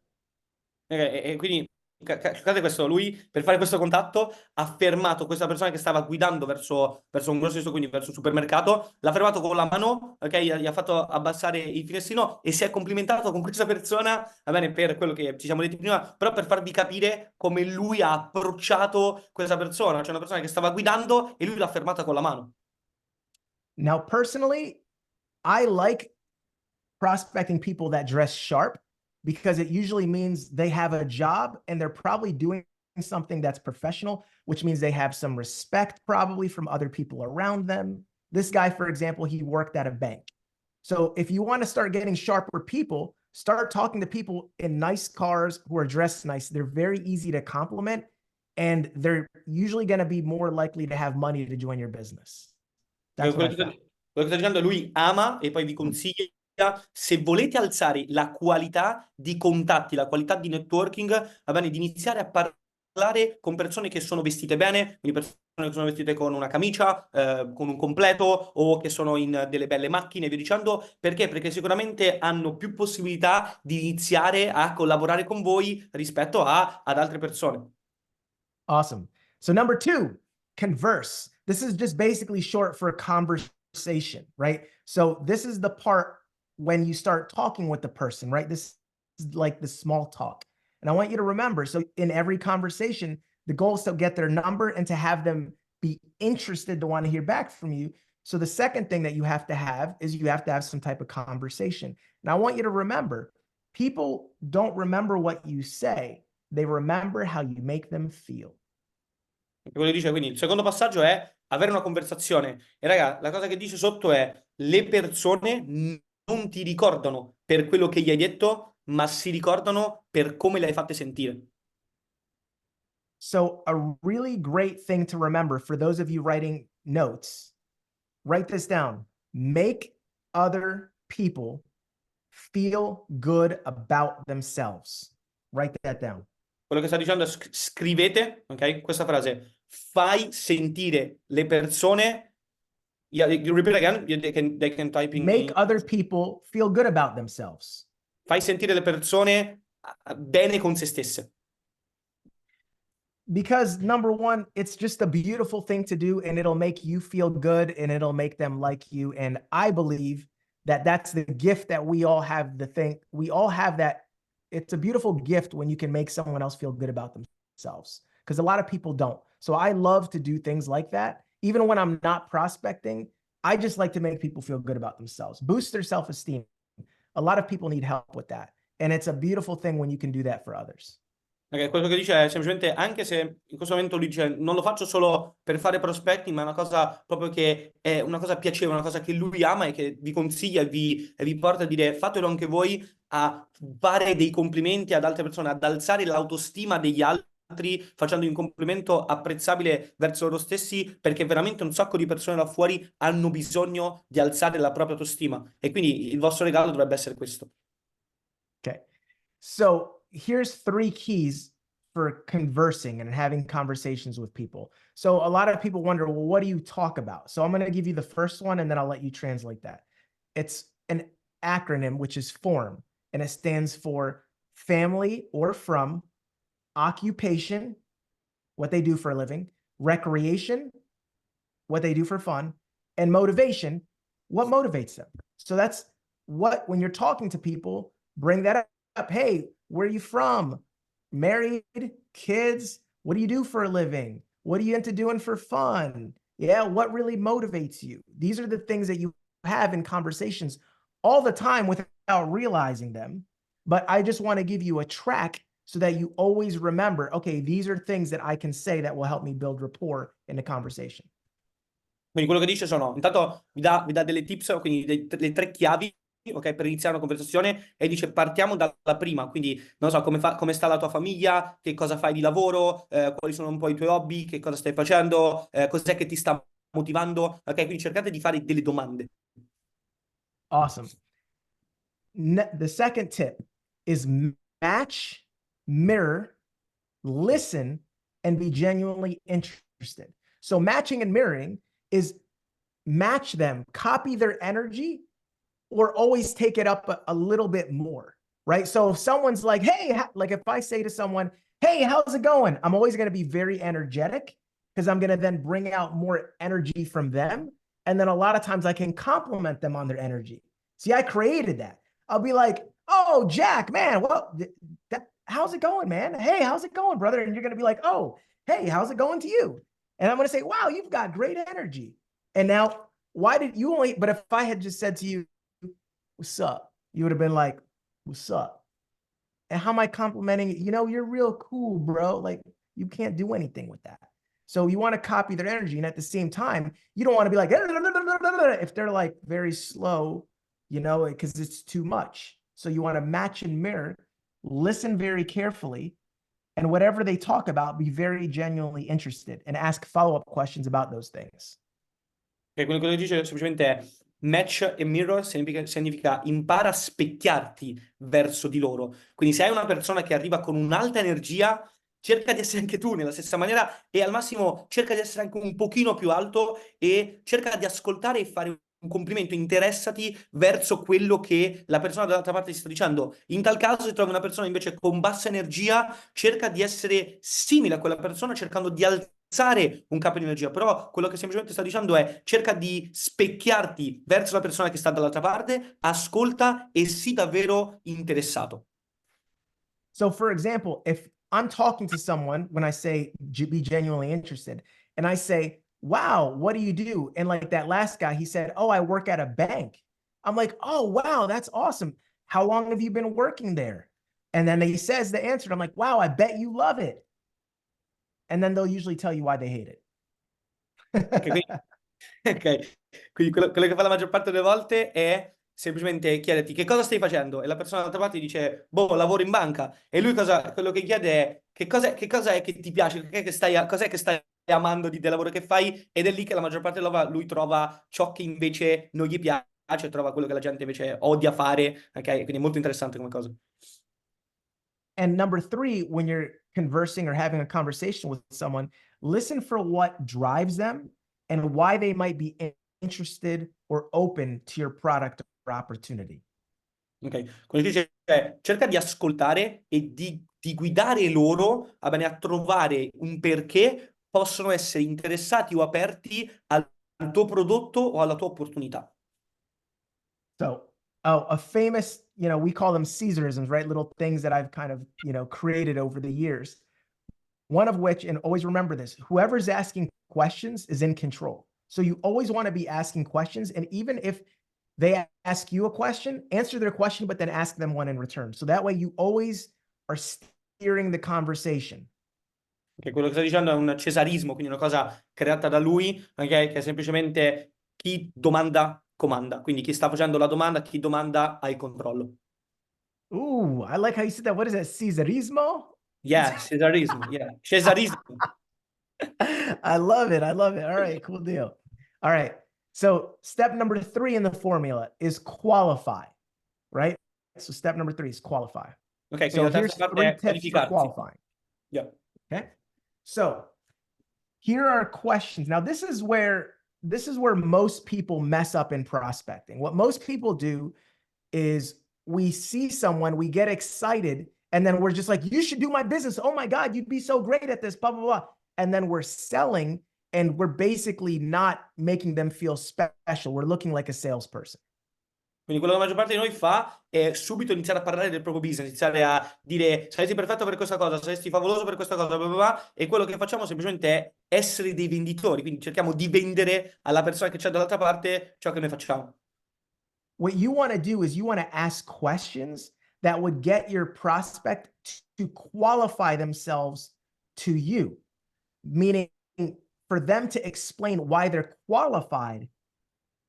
E quindi, guardate questo, lui per fare questo contatto ha fermato questa persona che stava guidando verso un grocery, quindi verso un supermercato, l'ha fermato con la mano, ok? Gli ha fatto abbassare il finestrino e si è complimentato con questa persona, va bene, per quello che ci siamo detti prima, però per farvi capire come lui ha approcciato questa persona, cioè una persona che stava guidando e lui l'ha fermata con la mano. Now, personally, I like prospecting people that dress sharp because it usually means they have a job and they're probably doing something that's professional, which means they have some respect probably from other people around them. This guy, for example, he worked at a bank. So if you want to start getting sharper people, start talking to people in nice cars who are dressed nice. They're very easy to compliment, and they're usually going to be more likely to have money to join your business. That's what I found. Quello che sta dicendo, lui ama e poi vi consiglia, se volete alzare la qualità di contatti, la qualità di networking, va bene, di iniziare a parlare con persone che sono vestite bene, quindi persone che sono vestite con una camicia, con un completo o che sono in delle belle macchine e via dicendo. Perché? Perché sicuramente hanno più possibilità di iniziare a collaborare con voi rispetto ad altre persone. Awesome. So number 2, converse. This is just basically short for conversation, right? So this is the part when you start talking with the person, right? This is like the small talk. And I want you to remember, so in every conversation, the goal is to get their number and to have them be interested to want to hear back from you. So the second thing that you have to have is you have to have some type of conversation. And I want you to remember, people don't remember what you say. They remember how you make them feel. Quello che dice, quindi il secondo passaggio è avere una conversazione. E raga, la cosa che dice sotto è: le persone non ti ricordano per quello che gli hai detto, ma si ricordano per come le hai fatte sentire. So a really great thing to remember for those of you writing notes, write this down. Make other people feel good about themselves. Write that down. Quello che sta dicendo è scrivete, ok? Questa frase: fai sentire le persone. Yeah, you repeat again. They can type in. Make other people feel good about themselves. Fai sentire le persone bene con se stesse. Because number one, it's just a beautiful thing to do, and it'll make you feel good, and it'll make them like you. And I believe that that's the gift that we all have. We all have that. It's a beautiful gift when you can make someone else feel good about themselves, because a lot of people don't. So I love to do things like that. Even when I'm not prospecting, I just like to make people feel good about themselves, boost their self-esteem. A lot of people need help with that. And it's a beautiful thing when you can do that for others. Okay, quello che dice è semplicemente, anche se in questo momento lui dice non lo faccio solo per fare prospecting, ma è una cosa proprio che è una cosa piacevole, una cosa che lui ama e che vi consiglia e vi porta a dire: fatelo anche voi, a fare dei complimenti ad altre persone, ad alzare l'autostima degli altri, facendo un complimento apprezzabile verso loro stessi, perché veramente un sacco di persone là fuori hanno bisogno di alzare la propria autostima. E quindi il vostro regalo dovrebbe essere questo. Okay. So here's 3 keys for conversing and having conversations with people. So a lot of people wonder, well, what do you talk about? So I'm going to give you the first one, and then I'll let you translate that. It's an acronym, which is FORM, and it stands for family or from, occupation, what they do for a living, recreation, what they do for fun, and motivation, what motivates them. So that's what, when you're talking to people, bring that up. Hey, where are you from? Married, kids, what do you do for a living? What are you into doing for fun? Yeah, what really motivates you? These are the things that you have in conversations all the time without realizing them. But I just want to give you a track so that you always remember, okay, these are things that I can say that will help me build rapport in the conversation. Quindi quello che dice sono, intanto vi dà delle tips, quindi le 3 chiavi, ok, per iniziare una conversazione, e dice partiamo dalla prima, quindi non so come sta la tua famiglia, che cosa fai di lavoro, quali sono un po' i tuoi hobby, che cosa stai facendo, cos'è che ti sta motivando, ok, quindi cercate di fare delle domande. Awesome. The second tip is match, mirror, listen, and be genuinely interested. So matching and mirroring is match them, copy their energy, or always take it up a little bit more, right? So if someone's like, hey, like if I say to someone, hey, how's it going? I'm always going to be very energetic because I'm going to then bring out more energy from them. And then a lot of times I can compliment them on their energy. See, I created that. I'll be like, oh, Jack, man, well, how's it going, man? Hey, how's it going, brother? And you're going to be like, oh, hey, how's it going to you? And I'm going to say, wow, you've got great energy. And now, why did you only, but if I had just said to you, what's up? You would have been like, what's up? And how am I complimenting you? You know, you're real cool, bro. Like, you can't do anything with that. So you want to copy their energy. And at the same time, you don't want to be like, if they're like very slow, you know, because it's too much. So you want to match and mirror, listen very carefully, and whatever they talk about, be very genuinely interested and ask follow-up questions about those things. Che quello che dice semplicemente è match e mirror significa impara a specchiarti verso di loro. Quindi se hai una persona che arriva con un'alta energia, cerca di essere anche tu nella stessa maniera e al massimo cerca di essere anche un pochino più alto e cerca di ascoltare e fare un complimento, interessati verso quello che la persona dall'altra parte ti sta dicendo. In tal caso, se trovi una persona invece con bassa energia, cerca di essere simile a quella persona, cercando di alzare un capo di energia. Però quello che semplicemente sta dicendo è cerca di specchiarti verso la persona che sta dall'altra parte, ascolta e sii davvero interessato. So for example, if I'm talking to someone, when I say be genuinely interested, and I say, wow, what do you do? And like that last guy, he said, oh, I work at a bank. I'm like, oh, wow, that's awesome. How long have you been working there? And then he says the answer. I'm like, wow, I bet you love it. And then they'll usually tell you why they hate it. Ok, quindi quello che fa la maggior parte delle volte è semplicemente chiederti che cosa stai facendo e la persona dall'altra parte dice, boh, lavoro in banca e lui quello che chiede è che cosa è che ti piace, cos'è che stai amando del lavoro che fai ed è lì che la maggior parte lui trova ciò che invece non gli piace, trova quello che la gente invece odia fare, ok? Quindi è molto interessante come cosa. And number three, when you're conversing or having a conversation with someone, listen for what drives them and why they might be interested or open to your product or opportunity. Ok, quello che dice è cerca di ascoltare e di guidare loro a trovare un perché possono essere interessati o aperti al tuo prodotto o alla tua opportunità. So, oh, a famous, you know, we call them Caesarisms, right? Little things that I've kind of, you know, created over the years. One of which, and always remember this, whoever's asking questions is in control. So you always want to be asking questions. And even if they ask you a question, answer their question, but then ask them one in return. So that way you always are steering the conversation. Che quello che sta dicendo è un cesarismo, quindi una cosa creata da lui, ok? Che è semplicemente chi domanda comanda. Quindi chi sta facendo la domanda, chi domanda ha il controllo. Ooh, I like how you said that. What is that? Cesarismo? Yeah, cesarismo. Yeah, cesarismo. I love it. I love it. All right, cool deal. All right. So step number 3 in the formula is qualify, right? So step number 3 is qualify. Ok, So quindi la here's terza parte 3 è tips for qualificarsi. qualifying. Yeah. Okay. So here are questions. Now this is where most people mess up in prospecting. What most people do is we see someone, we get excited, and then we're just like, you should do my business. Oh my God, you'd be so great at this, blah, blah, blah. And then we're selling and we're basically not making them feel special. We're looking like a salesperson. Quindi quello che la maggior parte di noi fa è subito iniziare a parlare del proprio business, iniziare a dire saresti perfetto per questa cosa, saresti favoloso per questa cosa, bla bla bla, e quello che facciamo semplicemente è essere dei venditori, quindi cerchiamo di vendere alla persona che c'è dall'altra parte ciò che noi facciamo. What you want to do is you want to ask questions that would get your prospect to qualify themselves to you, meaning for them to explain why they're qualified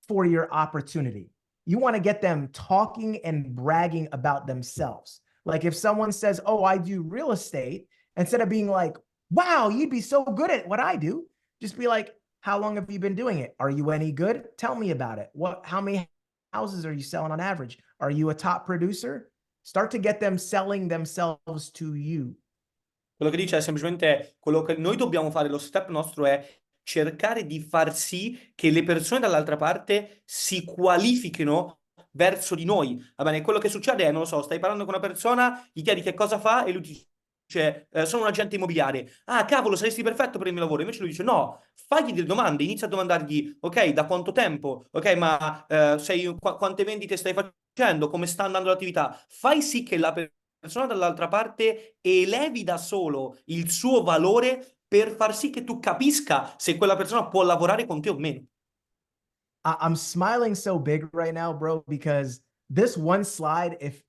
for your opportunity. You want to get them talking and bragging about themselves. Like if someone says, oh, I do real estate, instead of being like, wow, you'd be so good at what I do, just be like, how long have you been doing it? Are you any good? Tell me about it. How many houses are you selling on average? Are you a top producer? Start to get them selling themselves to you. Quello che dice è semplicemente quello che noi dobbiamo fare, lo step nostro è cercare di far sì che le persone dall'altra parte si qualifichino verso di noi. Va bene, quello che succede è, non lo so, stai parlando con una persona, gli chiedi che cosa fa e lui ti dice, sono un agente immobiliare. Ah, cavolo, saresti perfetto per il mio lavoro. Invece lui dice, no, fagli delle domande, inizia a domandargli, ok, da quanto tempo? Ok, ma quante vendite stai facendo? Come sta andando l'attività? Fai sì che la persona dall'altra parte elevi da solo il suo valore per far sì che tu capisca se quella persona può lavorare con te o meno. I'm smiling so big right now, bro, because this one slide, if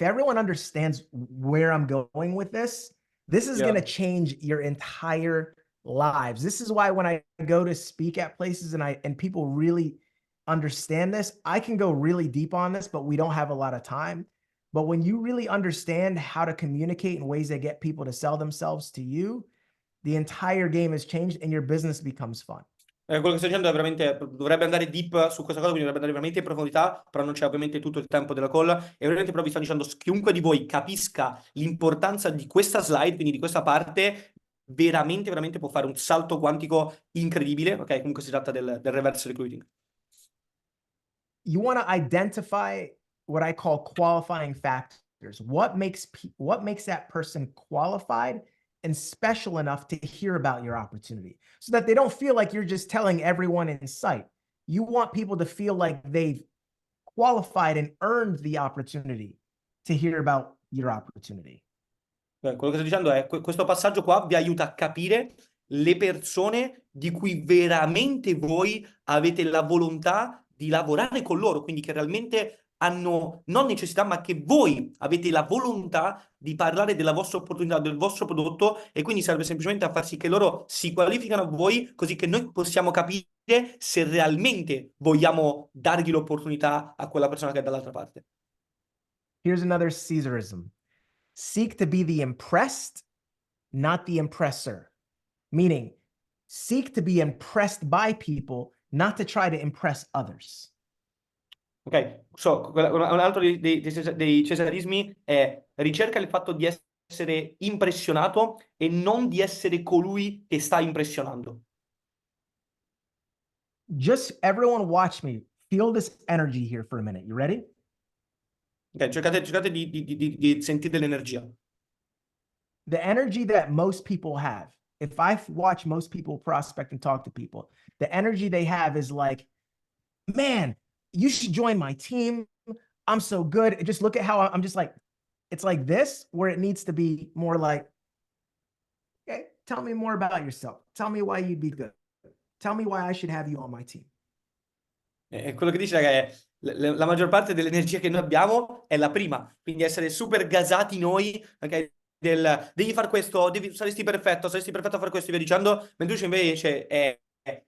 everyone understands where I'm going with this, This is Yeah. going to change your entire lives. This is why when I go to speak at places and people really understand this, I can go really deep on this, but we don't have a lot of time. But when you really understand how to communicate in ways that get people to sell themselves to you, the entire game has changed and your business becomes fun. Quello che sto dicendo è veramente, dovrebbe andare deep su questa cosa, quindi dovrebbe andare veramente in profondità, però non c'è ovviamente tutto il tempo della call. E veramente però vi sto dicendo, chiunque di voi capisca l'importanza di questa slide, quindi di questa parte, veramente, veramente può fare un salto quantico incredibile, ok? Comunque si tratta del reverse recruiting. You want to identify what I call qualifying factors. What makes that person qualified and special enough to hear about your opportunity so that they don't feel like you're just telling everyone in sight. You want people to feel like they've qualified and earned the opportunity to hear about your opportunity. Quello che sto dicendo è questo passaggio qua vi aiuta a capire le persone di cui veramente voi avete la volontà di lavorare con loro, quindi che realmente hanno non necessità, ma che voi avete la volontà di parlare della vostra opportunità, del vostro prodotto, e quindi serve semplicemente a far sì che loro si qualificano a voi, così che noi possiamo capire se realmente vogliamo dargli l'opportunità a quella persona che è dall'altra parte. Here's another Caesarism. Seek to be the impressed, not the impressor. Meaning, seek to be impressed by people, not to try to impress others. Ok, un altro dei cesarismi è ricerca il fatto di essere impressionato e non di essere colui che sta impressionando. Just everyone watch me. Feel this energy here for a minute. You ready? Ok, cercate di sentire l'energia. The energy that most people have. If I watch most people prospect and talk to people, the energy they have is like, man, you should join my team. I'm so good. Just look at how I'm just like, it's like this, where it needs to be more like, okay, tell me more about yourself. Tell me why you'd be good. Tell me why I should have you on my team. E quello che dice è che la maggior parte dell'energia che noi abbiamo è la prima, quindi essere super gasati noi, ok? Devi fare questo, saresti perfetto a fare questo e via dicendo, mentre invece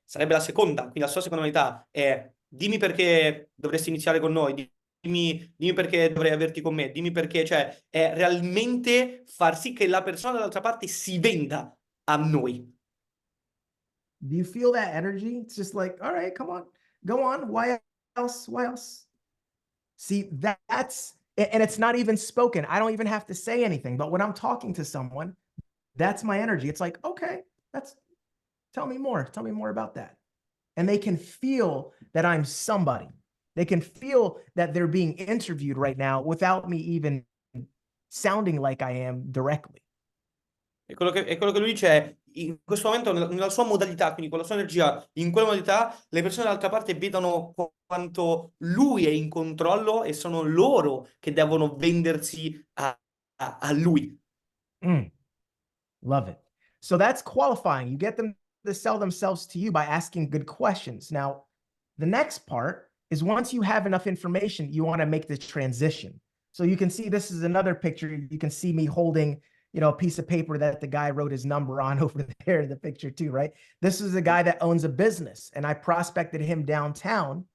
sarebbe la seconda, quindi la sua seconda modalità è dimmi perché dovresti iniziare con noi, dimmi perché dovrei averti con me, dimmi perché, cioè è realmente far sì che la persona dall'altra parte si venda a noi. Do you feel that energy? It's just like, all right, come on, go on. Why else? Why else? See, that's, and it's not even spoken. I don't even have to say anything. But when I'm talking to someone, that's my energy. It's like, okay, tell me more. Tell me more about that. And they can feel that I'm somebody. They can feel that they're being interviewed right now without me even sounding like I am directly. E quello che lui dice è, in questo momento, nella sua modalità, quindi con la sua energia, in quella modalità, le persone dall'altra parte vedono quanto lui è in controllo e sono loro che devono vendersi a lui. Love it. So that's qualifying. You get them to sell themselves to you by asking good questions. Now, the next part is once you have enough information, you want to make the transition. So you can see this is another picture. You can see me holding, a piece of paper that the guy wrote his number on over there in the picture too, right? This is a guy that owns a business and I prospected him downtown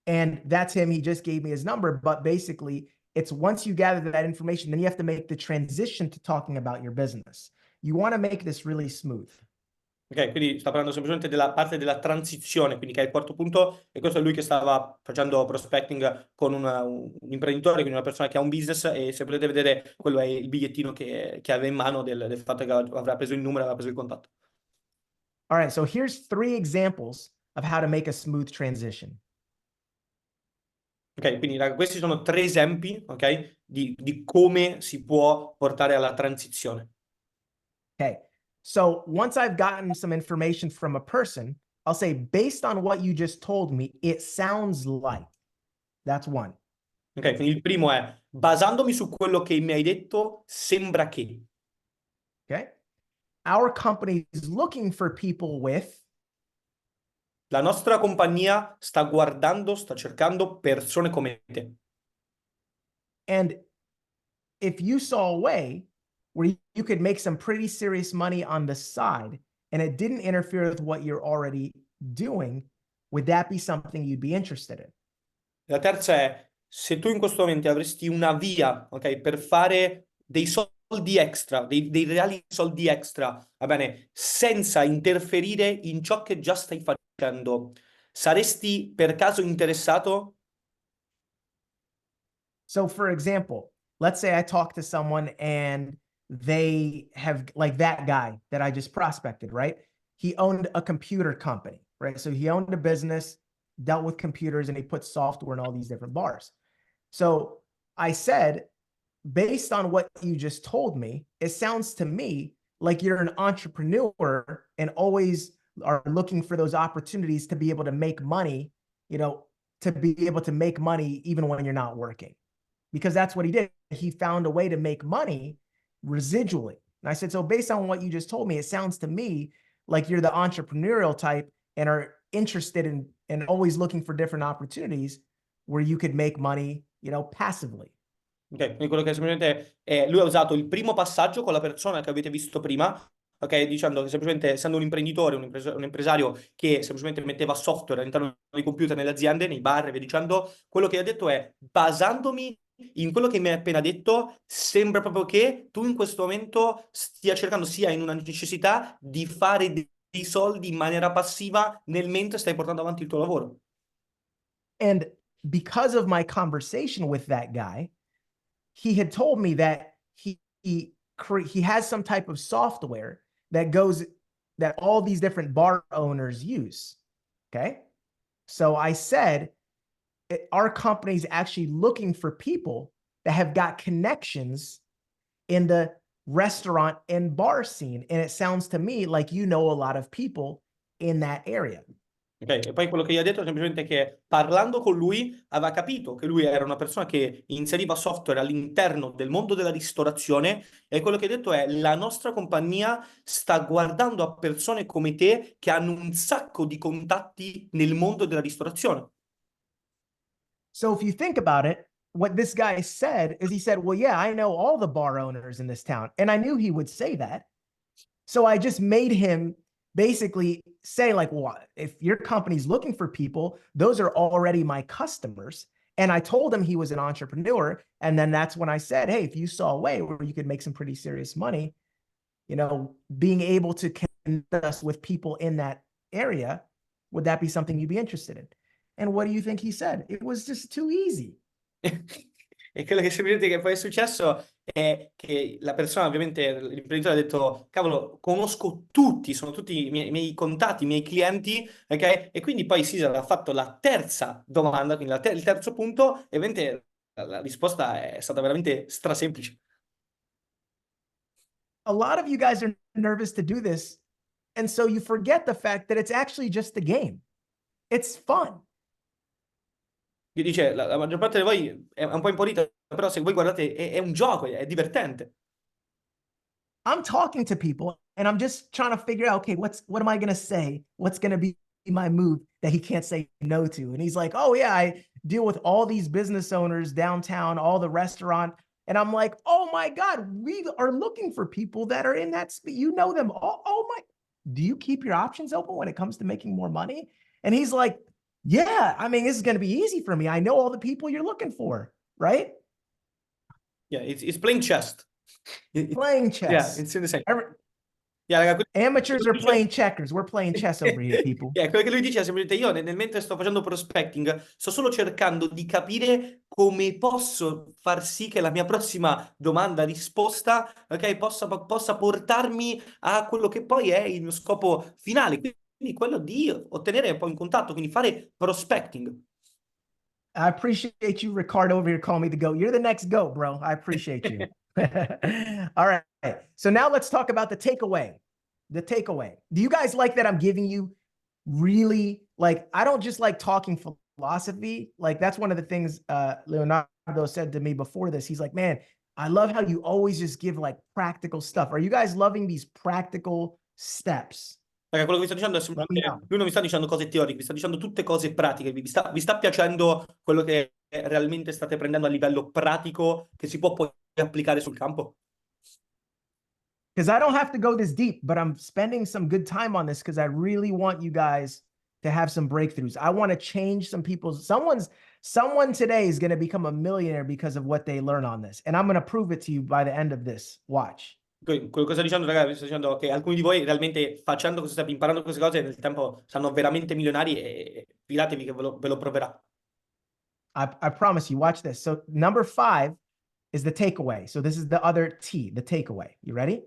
and that's him. He just gave me his number, but basically it's once you gather that information, then you have to make the transition to talking about your business. You want to make this really smooth. Ok, quindi sta parlando semplicemente della parte della transizione, quindi che è il quarto punto, e questo è lui che stava facendo prospecting con un imprenditore, quindi una persona che ha un business, e se volete vedere, quello è il bigliettino che aveva in mano del fatto che avrà preso il numero, avrà preso il contatto. All right, so here's 3 examples of how to make a smooth transition. Ok, quindi questi sono 3 esempi, ok, di come si può portare alla transizione. Okay, so once I've gotten some information from a person, I'll say, based on what you just told me, it sounds like. That's one. Ok, quindi il primo è, basandomi su quello che mi hai detto, sembra che. Okay, our company is looking for people with. La nostra compagnia sta cercando persone come te. And if you saw a way where you could make some pretty serious money on the side and it didn't interfere with what you're already doing, would that be something you'd be interested in? La terza è, se tu in questo momento avresti una via, ok, per fare dei soldi extra, dei reali soldi extra, va bene, senza interferire in ciò che già stai facendo, saresti per caso interessato? So, for example, let's say I talk to someone and they have, like that guy that I just prospected, right? He owned a computer company, right? So he owned a business, dealt with computers, and he put software in all these different bars. So I said, based on what you just told me, it sounds to me like you're an entrepreneur and always are looking for those opportunities to be able to make money, to be able to make money even when you're not working. Because that's what he did. He found a way to make money residually. And I said, so based on what you just told me, it sounds to me like you're the entrepreneurial type and are interested in and always looking for different opportunities where you could make money, passively. Ok, quindi quello che semplicemente lui ha usato il primo passaggio con la persona che avete visto prima, ok, dicendo che semplicemente essendo un imprenditore, un impresario che semplicemente metteva software all'interno dei computer nelle aziende, nei bar e via dicendo, quello che ha detto è, basandomi in quello che mi hai appena detto, sembra proprio che tu in questo momento stia cercando, sia in una necessità di fare dei soldi in maniera passiva nel mentre stai portando avanti il tuo lavoro. And because of my conversation with that guy, he had told me that he has some type of software that all these different bar owners use. Okay. So I said, our company's actually looking for people that have got connections in the restaurant and bar scene. And it sounds to me like you know a lot of people in that area. Ok, e poi quello che gli ha detto è semplicemente che parlando con lui aveva capito che lui era una persona che inseriva software all'interno del mondo della ristorazione e quello che ha detto è la nostra compagnia sta guardando a persone come te che hanno un sacco di contatti nel mondo della ristorazione. So if you think about it, what this guy said is he said, well, yeah, I know all the bar owners in this town. And I knew he would say that. So I just made him basically say like, well, if your company's looking for people, those are already my customers. And I told him he was an entrepreneur. And then that's when I said, hey, if you saw a way where you could make some pretty serious money, being able to connect us with people in that area, would that be something you'd be interested in? And what do you think he said? It was just too easy. E quello che semplicemente che poi è successo è che la persona, ovviamente, l'imprenditore ha detto, cavolo, conosco tutti, sono tutti i miei contatti, i miei clienti, ok? E quindi poi Cesar ha fatto la terza domanda, quindi il terzo punto, e ovviamente la risposta è stata veramente strasemplice. A lot of you guys are nervous to do this. And so you forget the fact that it's actually just a game. It's fun. Dice, la maggior parte di voi è un po' impaurita, però se voi guardate è un gioco, è divertente. I'm talking to people and I'm just trying to figure out, okay, what am I going to say? What's going to be my move that he can't say no to? And he's like, oh yeah, I deal with all these business owners downtown, all the restaurant. And I'm like, oh my God, we are looking for people that are in that space. You know them. Oh my, do you keep your options open when it comes to making more money? And he's like, yeah, I mean, this is going to be easy for me. I know all the people you're looking for, right? Yeah, it's playing chess. Playing chess. Yeah, it's in the same. Yeah, raga, amateurs are playing checkers. We're playing chess over here, people. Quello che lui dice è semplicemente io nel mentre sto facendo prospecting sto solo cercando di capire come posso far sì che la mia prossima domanda risposta, ok, possa portarmi a quello che poi è il mio scopo finale, quindi quello di ottenere un po' in contatto, quindi fare prospecting. I appreciate you, Ricardo, over here calling me the GOAT. You're the next GOAT, bro. I appreciate you. All right. So now let's talk about the takeaway. The takeaway. Do you guys like that I'm giving you really, like, I don't just like talking philosophy. Like, that's one of the things Leonardo said to me before this. He's like, man, I love how you always just give like practical stuff. Are you guys loving these practical steps? Perché quello che vi sto dicendo è semplicemente, lui non mi sta dicendo cose teoriche, vi sta dicendo tutte cose pratiche, vi sta piacendo quello che realmente state prendendo a livello pratico che si può poi applicare sul campo? because I don't have to go this deep, but I'm spending some good time on this because I really want you guys to have some breakthroughs. I want to change some people's, someone today is going to become a millionaire because of what they learn on this. And I'm going to prove it to you by the end of this. Watch. Quello che sto dicendo, ragazzi, sto dicendo che alcuni di voi realmente facendo queste step, imparando queste cose, nel tempo saranno veramente milionari e fidatevi che ve lo proverà. I promise you, watch this. So number 5 is the takeaway. So this is the other T, the takeaway. You ready?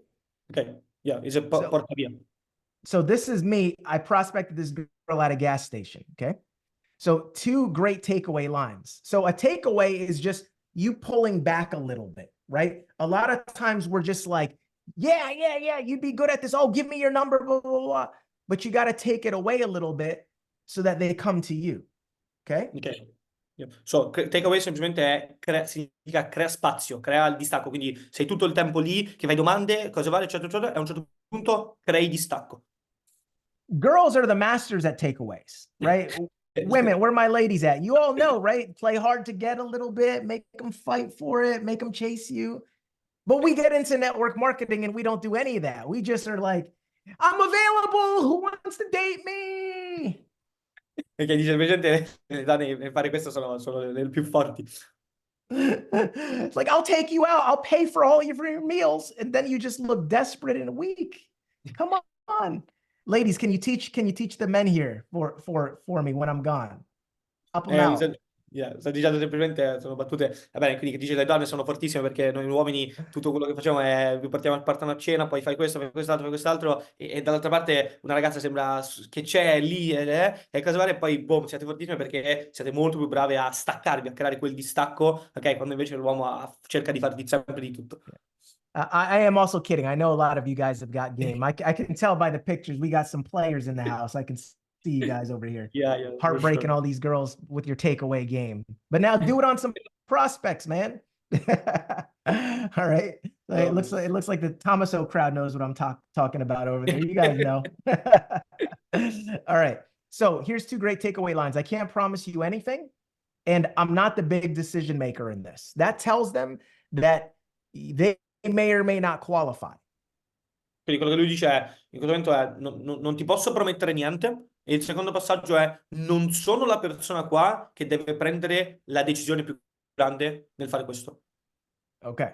Ok, yeah, porta via. So this is me. I prospected this girl at a gas station. Okay. So 2 great takeaway lines. So a takeaway is just you pulling back a little bit, right? A lot of times we're just like, yeah, you'd be good at this. Oh, give me your number, blah, blah, blah. But you got to take it away a little bit so that they come to you. Okay. Ok. So, takeaway semplicemente significa crea spazio, crea il distacco. Quindi sei tutto il tempo lì che fai domande, cose varie, eccetera, eccetera, e a un certo punto crei distacco. Girls are the masters at takeaways, right? Women, where my ladies at? You all know, right? Play hard to get a little bit, make them fight for it, make them chase you. But we get into network marketing and we don't do any of that. We just are like, I'm available. Who wants to date me? Perché dice, gente, nel fare questo sono le più forti. It's like, I'll take you out. I'll pay for all of your meals. And then you just look desperate and weak. Come on. Ladies, can you teach the men here for me when I'm gone? Up them out. Sto dicendo semplicemente, sono battute, va bene, quindi che dice le donne sono fortissime perché noi uomini tutto quello che facciamo è vi partono a cena, poi fai questo, fai quest'altro e dall'altra parte una ragazza sembra che c'è lì e cose varie e poi boom, siete fortissime perché siete molto più brave a staccarvi, a creare quel distacco, ok? Quando invece l'uomo cerca di farvi sempre di tutto. I am also kidding. I know a lot of you guys have got game. I can tell by the pictures. We got some players in the house. I can see you guys over here. Yeah, Heartbreaking sure. all these girls with your takeaway game. But now do it on some prospects, man. All right. It looks like the Thomaso crowd knows what I'm talking about over there. You guys know. All right. So here's 2 great takeaway lines. I can't promise you anything, and I'm not the big decision maker in this. That tells them that they may or may not qualify. Quindi quello che lui dice è, in questo momento è, non ti posso promettere niente, e il secondo passaggio è, non sono la persona qua che deve prendere la decisione più grande nel fare questo. Okay.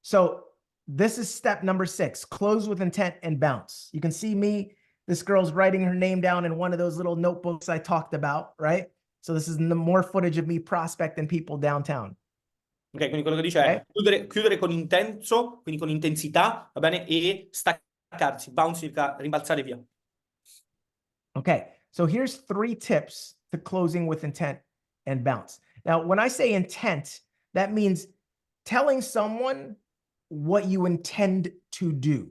So this is step number 6, close with intent and bounce. You can see me, this girl's writing her name down in one of those little notebooks I talked about, right? So this is more footage of me prospecting people downtown. Ok, quindi quello che dice è chiudere con intenso, quindi con intensità, va bene, e staccarsi, bounce significa rimbalzare via. Okay, so here's 3 tips to closing with intent and bounce. Now, when I say intent, that means telling someone what you intend to do,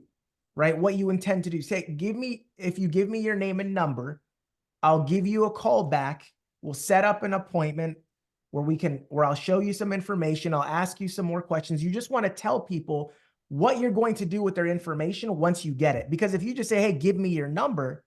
right? What you intend to do. Say, if you give me your name and number, I'll give you a call back. We'll set up an appointment where I'll show you some information. I'll ask you some more questions. You just want to tell people what you're going to do with their information once you get it. Because if you just say, hey, give me your number,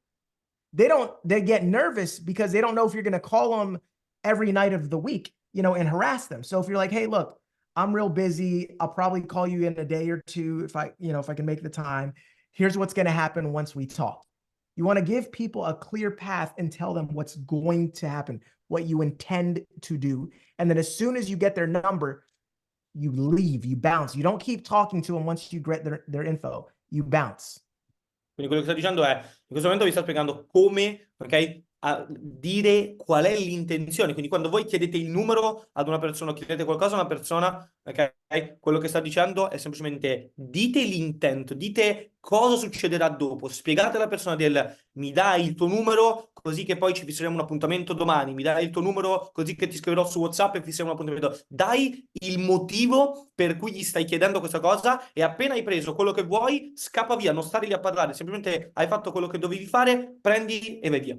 they get nervous because they don't know if you're going to call them every night of the week, and harass them. So if you're like, hey, look, I'm real busy. I'll probably call you in a day or 2 if I can make the time. Here's what's going to happen once we talk. You want to give people a clear path and tell them what's going to happen, what you intend to do. And then as soon as you get their number, you leave, you bounce. You don't keep talking to them once you get their info. You bounce. Quindi quello che sta dicendo è, in questo momento vi sta spiegando come, ok, a dire qual è l'intenzione. Quindi quando voi chiedete il numero ad una persona, chiedete qualcosa a una persona, ok, quello che sta dicendo è semplicemente dite l'intento, dite cosa succederà dopo, spiegate alla persona mi dai il tuo numero così che poi ci fisseremo un appuntamento domani, mi dai il tuo numero così che ti scriverò su WhatsApp e fissiamo un appuntamento. Dai il motivo per cui gli stai chiedendo questa cosa e appena hai preso quello che vuoi, scappa via, non stare lì a parlare, semplicemente hai fatto quello che dovevi fare, prendi e vai via.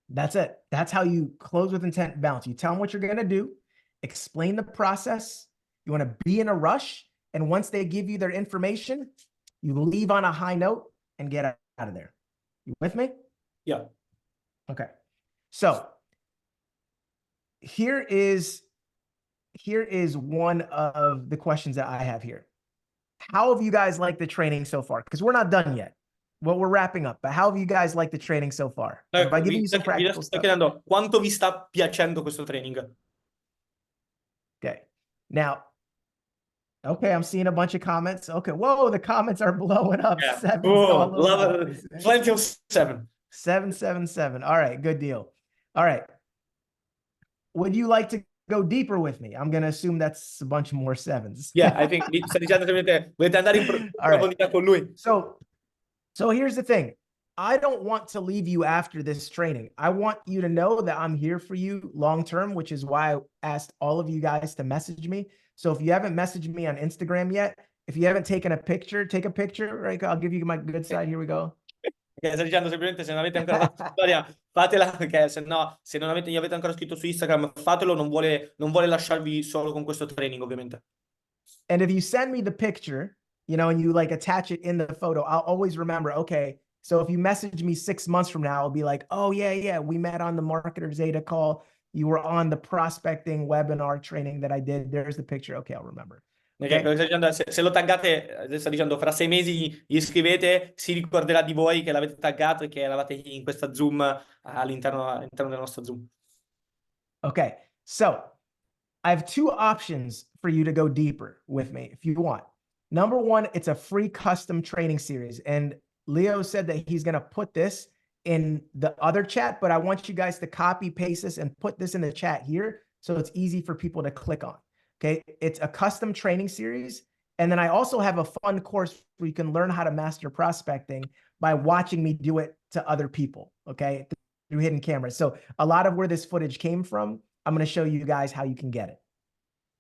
That's it. That's how you close with intent, bounce. You tell them what you're going to do, explain the process. You want to be in a rush. And once they give you their information, you leave on a high note and get out of there. You with me? Yeah. Okay. So here is one of the questions that I have here. how have you guys liked the training so far? Because we're not done yet. Well, we're wrapping up, but how have you guys liked the training so far? Have I given you some practical sto stuff? chiedendo quanto vi sta piacendo questo training. Okay. Now, okay, I'm seeing a bunch of comments. Okay, whoa, the comments are blowing up. Yeah. Sevens Oh, all over the love place. plenty of 7. 777. All right, good deal. All right. Would you like to go deeper with me? I'm gonna assume that's a bunch more sevens. Yeah, I think sta dicendo semplicemente volete andare in All right. profondità con lui. So here's the thing. I don't want to leave you after this training. I want you to know that I'm here for you long term, which is why I asked all of you guys to message me. So if you haven't messaged me on Instagram yet, if you haven't taken a picture, take a picture. Right, I'll give you my good side. Here we go. Sta dicendo semplicemente se non avete ancora fatto la storia, fatela, perché se no, se non avete, gli avete ancora scritto su Instagram, fatelo, non vuole lasciarvi solo con questo training, ovviamente. And if you send me the picture, you know, and you like attach it in the photo, I'll always remember, okay, so if you message me 6 months from now, I'll be like, oh, yeah, we met on the Marketer Zeta call. You were on the prospecting webinar training that I did. There's the picture. Okay, I'll remember. Okay. Okay. Se lo taggate, sta dicendo fra 6 mesi gli scrivete, si ricorderà di voi che l'avete taggato e che eravate in questa Zoom all'interno della nostra Zoom. Okay, so I have 2 options for you to go deeper with me if you want. Number 1, it's a free custom training series. And Leo said that he's going to put this in the other chat, but I want you guys to copy paste this and put this in the chat here so it's easy for people to click on. Okay, it's a custom training series. And then I also have a fun course where you can learn how to master prospecting by watching me do it to other people, okay, through hidden cameras. So a lot of where this footage came from, I'm going to show you guys how you can get it.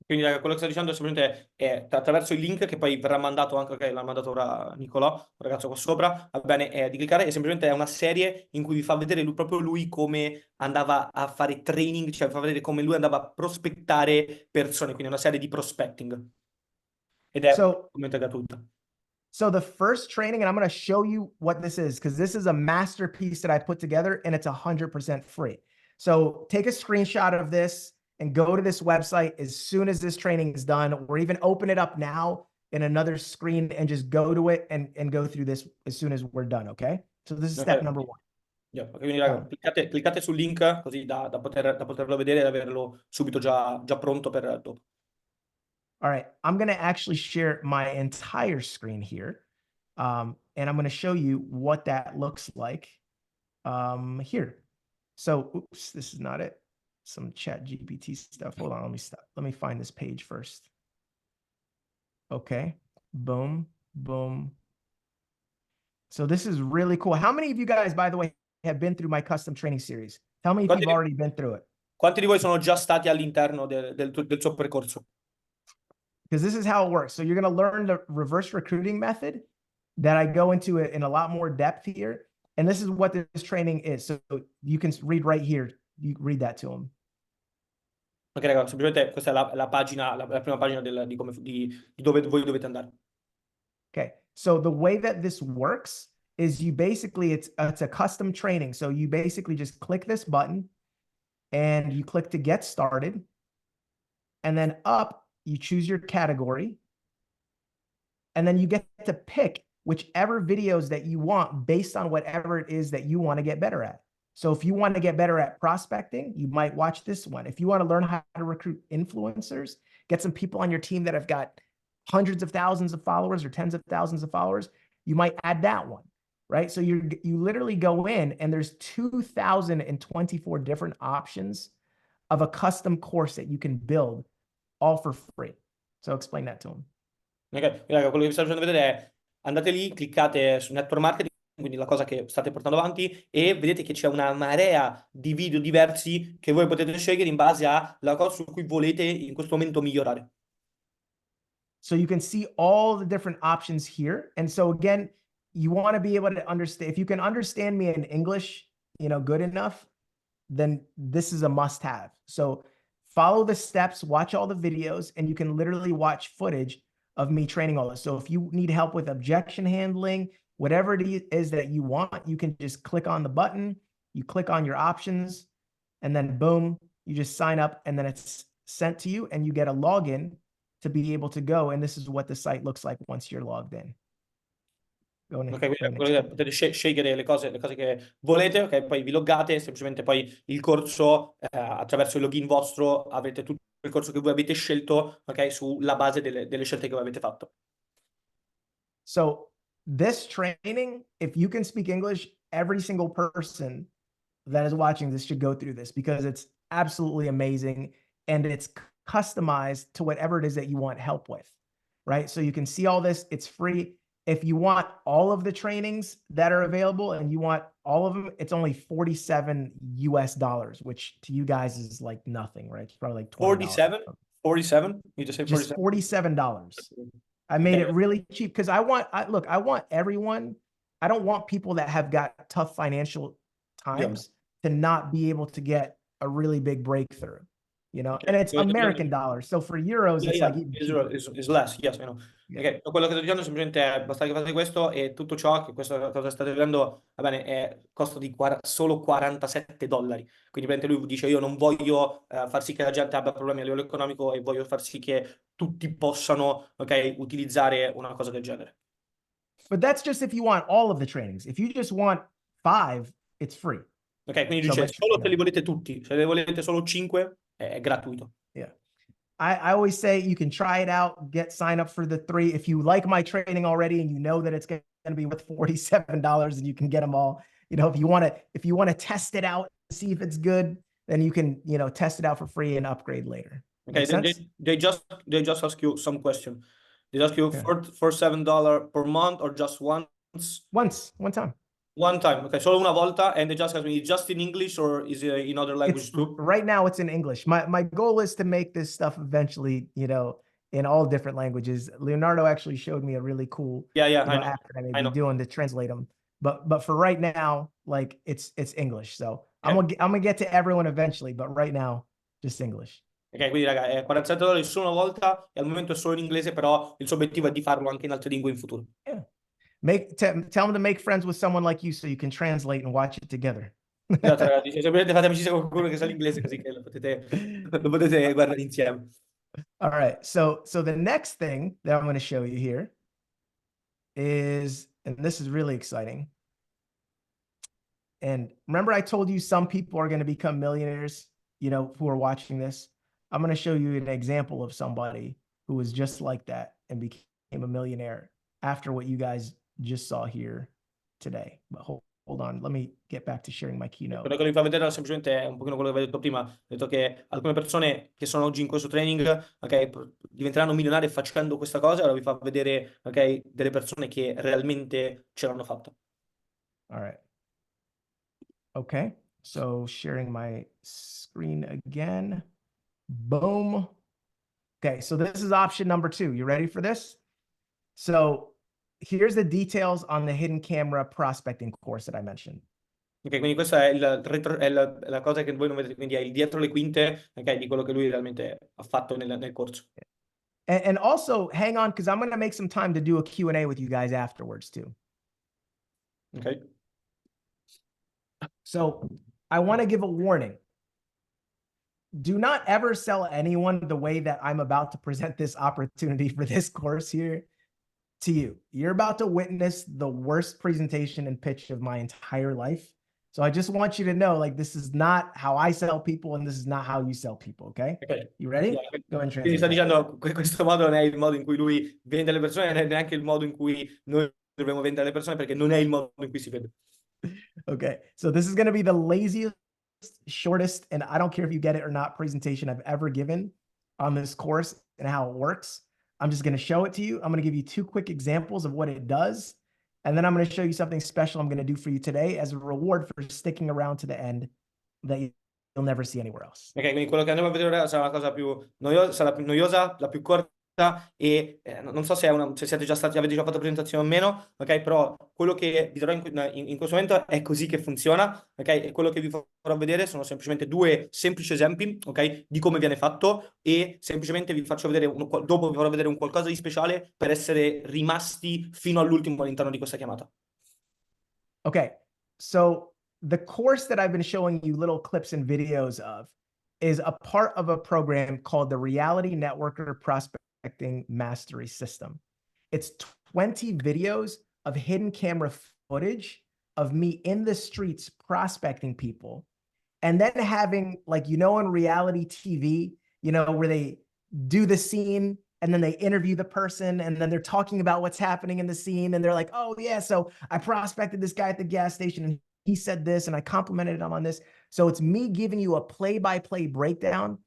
Quindi quello che sto dicendo è semplicemente attraverso il link che poi verrà mandato anche, ok, l'ha mandato ora Nicolò, un ragazzo qua sopra, va bene, di cliccare, e semplicemente è una serie in cui vi fa vedere proprio lui come andava a fare training, cioè vi fa vedere come lui andava a prospettare persone, quindi è una serie di prospecting. Ed è totalmente gratuita. So the first training, and I'm going to show you what this is, because this is a masterpiece that I put together and it's 100% free. So take a screenshot of this and go to this website as soon as this training is done, or even open it up now in another screen and just go to it and go through this as soon as we're done, okay? So this is step number 1. Yeah, quindi raga, cliccate sul link così da poterlo vedere e averlo subito già pronto per dopo. All right, I'm going to actually share my entire screen here, and I'm going to show you what that looks like here. So, oops, this is not it. Some chat GPT stuff. Hold on, let me stop. Let me find this page first. Okay, boom, boom. So this is really cool. How many of you guys, by the way, have been through my custom training series? Tell me if you've already been through it. Quanti di voi sono già stati all'interno del suo percorso? Because this is how it works. So you're going to learn the reverse recruiting method that I go into it in a lot more depth here. And this is what this training is. So you can read right here. You read that to them. Ok, ragazzi, semplicemente questa è la pagina, la prima pagina di dove voi dovete andare. Okay, so the way that this works is you basically, it's a custom training. So you basically just click this button and you click to get started. And then up, you choose your category. And then you get to pick whichever videos that you want based on whatever it is that you want to get better at. So if you want to get better at prospecting, you might watch this one. If you want to learn how to recruit influencers, get some people on your team that have got hundreds of thousands of followers or tens of thousands of followers, you might add that one, right? So you literally go in and there's 2,024 different options of a custom course that you can build all for free. So explain that to them. Ok, raga, quello che vi sto facendo vedere è andate lì, cliccate su network marketing, quindi la cosa che state portando avanti, e vedete che c'è una marea di video diversi che voi potete scegliere in base alla cosa su cui volete in questo momento migliorare. So you can see all the different options here. And so again, you want to be able to understand, if you can understand me in English, you know, good enough, then this is a must have. So follow the steps, watch all the videos, and you can literally watch footage of me training all this. So if you need help with objection handling, whatever it is that you want, you can just click on the button, you click on your options, and then boom, you just sign up and then it's sent to you and you get a login to be able to go. And this is what the site looks like once you're logged in. Go Ok, ahead. quindi Go ahead and quello che explain. potete scegliere le cose che volete, ok? Poi vi loggate, semplicemente poi il corso, attraverso il login vostro, avrete tutto il corso che voi avete scelto, ok? Sulla base delle scelte che voi avete fatto. So this training, if you can speak English, every single person that is watching this should go through this because it's absolutely amazing and it's customized to whatever it is that you want help with, right? So you can see all this, it's free. If you want all of the trainings that are available and you want all of them, it's only 47 US dollars, which to you guys is like nothing, right? It's probably like $20. 47? 47? You just say Just 47? $47. I made Okay. it really cheap because I want everyone. I don't want people that have got tough financial times to not be able to get a really big breakthrough, you know, Okay. and it's Quello che sto American dicendo- dollars. So for euros, Yeah, it's yeah, like even Israel cheaper. is less, yes, I know. Yeah. Ok, quello che sto dicendo semplicemente è basta che fate questo e tutto ciò che questa cosa state vedendo, va bene, costa di solo 47 dollari. Quindi praticamente lui dice io non voglio far sì che la gente abbia problemi a livello economico e voglio far sì che tutti possano, ok, utilizzare una cosa del genere. But that's just if you want all of the trainings. If you just want 5, it's free. Ok, quindi So, dice but, solo you se li know, volete tutti, se ne volete solo 5 è gratuito. yeah. I always say you can try it out, sign up for the 3. If you like my training already and you know that it's going to be worth $47 and you can get them all, you know, if you want to test it out, see if it's good, then you can, you know, test it out for free and upgrade later. Okay, Make sense? they just ask you some question. They ask you Yeah. for $7 per month or just once? One time. One time. Okay, solo una volta, and they just ask me, just in English or is it in other language too? Right now it's in English. My goal is to make this stuff eventually, you know, in all different languages. Leonardo actually showed me a really cool, Yeah, you I know, know. app that I may I be know. doing to translate them. But for right now, like it's English. So Yeah. I'm gonna get to everyone eventually, but right now, just English. Ok, quindi raga, è 47 dollari solo una volta e al momento è solo in inglese, però il suo obiettivo è di farlo anche in altre lingue in futuro. Yeah. Tell them to make friends with someone like you so you can translate and watch it together. Esatto, ragazzi, semplicemente fate amicizia con qualcuno che sa l'inglese così che lo potete guardare insieme. All right. So the next thing that I'm going to show you here is, and this is really exciting. And remember, I told you some people are going to become millionaires, you know, who are watching this. I'm going to show you an example of somebody who was just like that and became a millionaire after what you guys just saw here today. But hold on, let me get back to sharing my keynote. Quello che vi fa vedere semplicemente è un pochino quello che avevo detto prima. Ho detto che alcune persone che sono oggi in questo training, ok, diventeranno milionari facendo questa cosa. Ora vi fa vedere, ok, delle persone che realmente ce l'hanno fatta. All right. Okay, so sharing my screen again. Boom. Okay, so this is option number 2. You ready for this? So here's the details on the hidden camera prospecting course that I mentioned. Ok, quindi questa è, la cosa che voi non vedete, quindi è il dietro le quinte, ok, di quello che lui realmente ha fatto nel corso. And also hang on, because I'm going to make some time to do a Q&A with you guys afterwards too. Ok? So I want to give a warning. Do not ever sell anyone the way that I'm about to present this opportunity for this course here to you. You're about to witness the worst presentation and pitch of my entire life. So I just want you to know, like, this is not how I sell people and this is not how you sell people, okay? Ok. You ready? Yeah. Go ahead and Quindi translate sta that. dicendo che questo modo non è il modo in cui lui vende le persone, non è neanche il modo in cui noi dovremmo vendere le persone, perché non è il modo in cui si vende. Okay, so this is going to be the laziest, shortest, and I don't care if you get it or not, presentation I've ever given on this course and how it works. I'm just going to show it to you. I'm going to give you 2 quick examples of what it does. And then I'm going to show you something special I'm going to do for you today as a reward for sticking around to the end that you'll never see anywhere else. Ok, quindi quello che andiamo a vedere ora sarà la cosa più noiosa, sarà più noiosa, la più corta e non so se, se siete già stati, avete già fatto presentazione o meno, ok? Però quello che vi darò in questo momento è così che funziona, ok? E quello che vi farò vedere sono semplicemente 2 semplici esempi, ok? Di come viene fatto e semplicemente vi faccio vedere, dopo vi farò vedere un qualcosa di speciale per essere rimasti fino all'ultimo all'interno di questa chiamata. Okay, so the course that I've been showing you little clips and videos of is a part of a program called the Reality Networker Prospecting prospecting mastery system. It's 20 videos of hidden camera footage of me in the streets prospecting people, and then having, like, you know, in reality TV, you know, where they do the scene and then they interview the person and then they're talking about what's happening in the scene. And they're like, oh yeah, so I prospected this guy at the gas station and he said this and I complimented him on this. So it's me giving you a play-by-play breakdown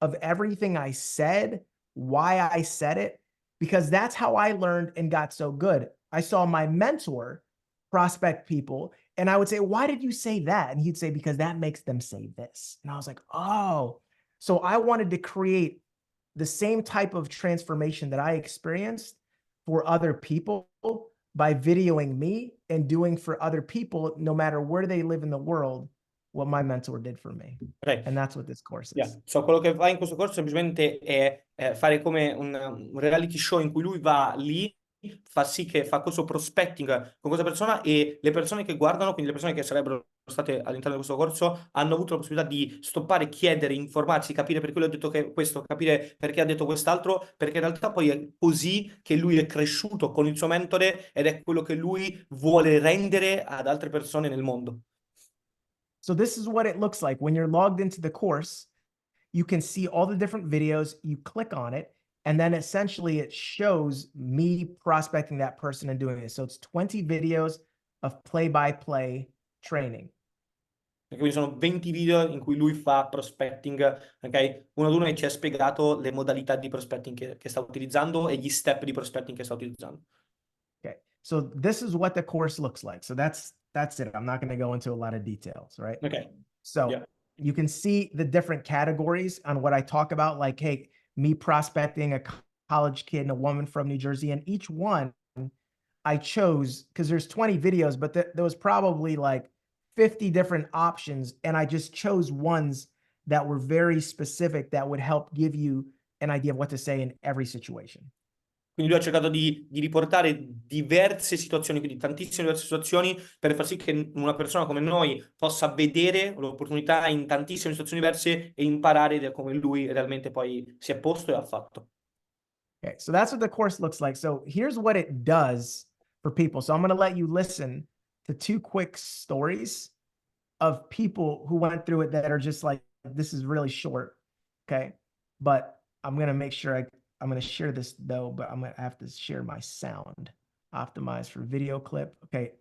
of everything I said, why I said it, because that's how I learned and got so good. I saw my mentor prospect people and I would say, why did you say that? And he'd say, because that makes them say this. And I was like, oh, so I wanted to create the same type of transformation that I experienced for other people by videoing me and doing for other people, no matter where they live in the world, what my mentor did for me. Ok. And that's what this course Yeah. is. So quello che fa in questo corso semplicemente è fare come un reality show in cui lui va lì, fa sì che fa questo prospecting con questa persona e le persone che guardano, quindi le persone che sarebbero state all'interno di questo corso, hanno avuto la possibilità di stoppare, chiedere, informarsi, capire perché lui ha detto che questo, capire perché ha detto quest'altro, perché in realtà poi è così che lui è cresciuto con il suo mentore ed è quello che lui vuole rendere ad altre persone nel mondo. So this is what it looks like when you're logged into the course. You can see all the different videos, you click on it, and then essentially it shows me prospecting that person and doing it. So it's 20 videos of play-by-play training. Quindi sono 20 video in cui lui fa prospecting, ok? Uno ad uno e ci ha spiegato le modalità di prospecting che sta utilizzando e gli step di prospecting che sta utilizzando. Okay, so this is what the course looks like. So that's it. I'm not going to go into a lot of details, right? Ok. So Yeah. you can see the different categories on what I talk about, like, hey, me prospecting a college kid and a woman from New Jersey. And each one I chose, because there's 20 videos, but there was probably like 50 different options. And I just chose ones that were very specific that would help give you an idea of what to say in every situation. Quindi lui ha cercato di riportare diverse situazioni, quindi tantissime diverse situazioni, per far sì che una persona come noi possa vedere l'opportunità in tantissime situazioni diverse e imparare da come lui realmente poi si è posto e ha fatto. Okay, so that's what the course looks like. So here's what it does for people. So I'm going to let you listen to 2 quick stories of people who went through it that are just like, this is really short. Okay. But I'm going to make sure I'm going to share this though, but I'm going to have to share my sound. Optimize for video clip. Okay.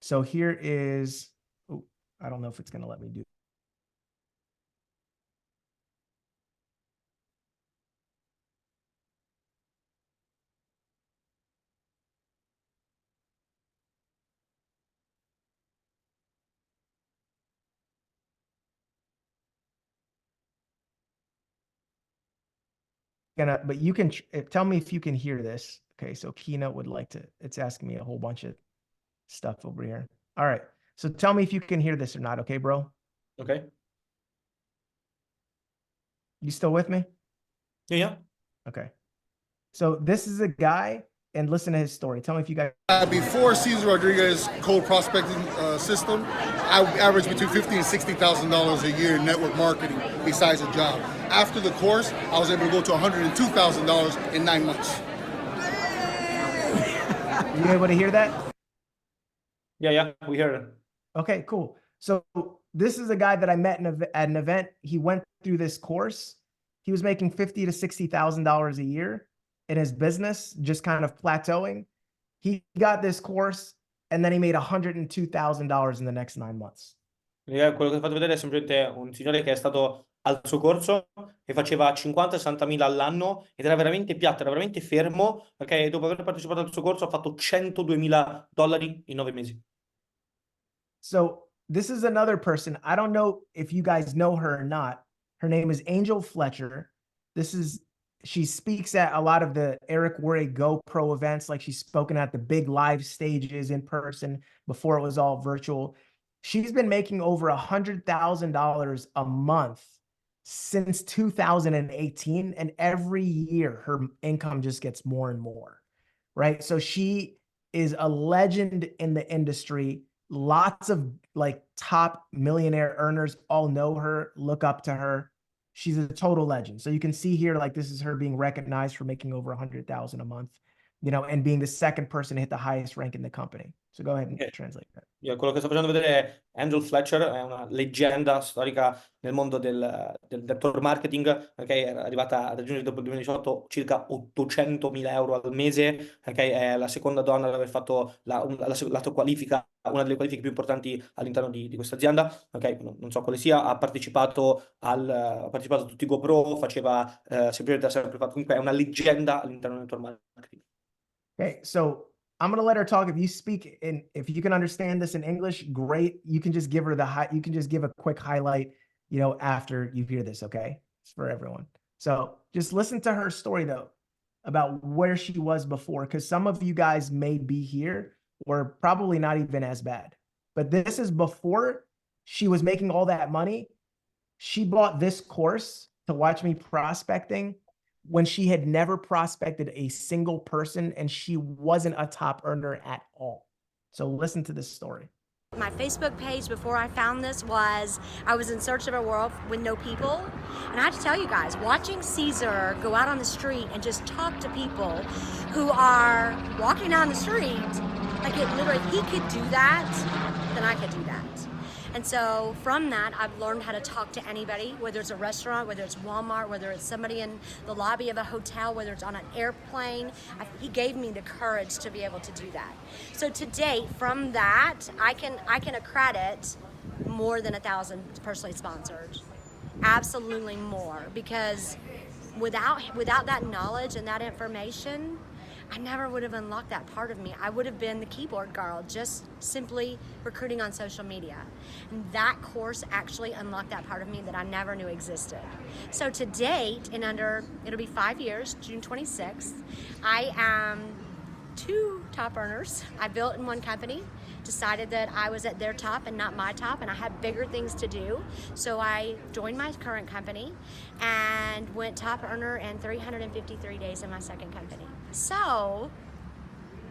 So here is, oh, I don't know if it's going to let me do. But you can tell me if you can hear this. Okay, so Keynote would like to, it's asking me a whole bunch of stuff over here. All right, so tell me if you can hear this or not. Okay, bro? Ok? You still with me? Yeah. Okay. So this is a guy, and listen to his story. Tell me if you guys. Before Cesar Rodriguez cold prospecting system, I averaged between $50,000 and $60,000 a year in network marketing besides a job. After the course, I was able to go to $102,000 in 9 months. You able to hear that? Yeah, we heard it. Okay, cool. So this is a guy that I met at an event. He went through this course. He was making $50,000 to $60,000 a year in his business, just kind of plateauing. He got this course, and then he made $102,000 in the next 9 months. Quello che ho fatto vedere è semplicemente un signore che è stato al suo corso e faceva 50-60 mila all'anno ed era veramente piatto, era veramente fermo, perché dopo aver partecipato al suo corso ha fatto $102.000 in 9 mesi. So this is another person. I don't know if you guys know her or not. Her name is Angel Fletcher. She speaks at a lot of the Eric Worre GoPro events, like she's spoken at the big live stages in person before it was all virtual. She's been making over $100,000 a month since 2018. And every year her income just gets more and more, right? So she is a legend in the industry. Lots of like top millionaire earners all know her, look up to her. she's a total legend. So you can see here, like, this is her being recognized for making over 100,000 a month, you know, and being the second person to hit the highest rank in the company. So go ahead and translate that. Quello che sto facendo vedere è Angel Fletcher, è una leggenda storica nel mondo del network marketing, ok? È arrivata a raggiungere dopo il 2018 circa 800.000 euro al mese, ok? È la seconda donna ad aver fatto la qualifica, una delle qualifiche più importanti all'interno di questa azienda, ok? Non so quale sia, ha partecipato a tutti i GoPro, faceva semplicemente ha sempre fatto, comunque è una leggenda all'interno del network marketing. Okay, so I'm gonna let her talk. If you speak if you can understand this in English, great. You can just give her you can just give a quick highlight, you know, after you hear this, okay? It's for everyone. So just listen to her story though, about where she was before, because some of you guys may be here or probably not even as bad. But this is before she was making all that money. She bought this course to watch me prospecting when she had never prospected a single person and she wasn't a top earner at all. So listen to this story. My Facebook page before I found this was, I was in search of a world with no people. And I have to tell you guys, watching Cesar go out on the street and just talk to people who are walking down the street, like it literally, if he could do that, then I could do that. And so from that, I've learned how to talk to anybody, whether it's a restaurant, whether it's Walmart, whether it's somebody in the lobby of a hotel, whether it's on an airplane. He gave me the courage to be able to do that. So to date, from that, I can accredit more than 1,000 personally sponsored. Absolutely more, because without that knowledge and that information, I never would have unlocked that part of me. I would have been the keyboard girl, just simply recruiting on social media. And that course actually unlocked that part of me that I never knew existed. So to date, it'll be 5 years, June 26th, I am 2 top earners. I built in one company, decided that I was at their top and not my top, and I had bigger things to do. So I joined my current company and went top earner in 353 days in my second company. So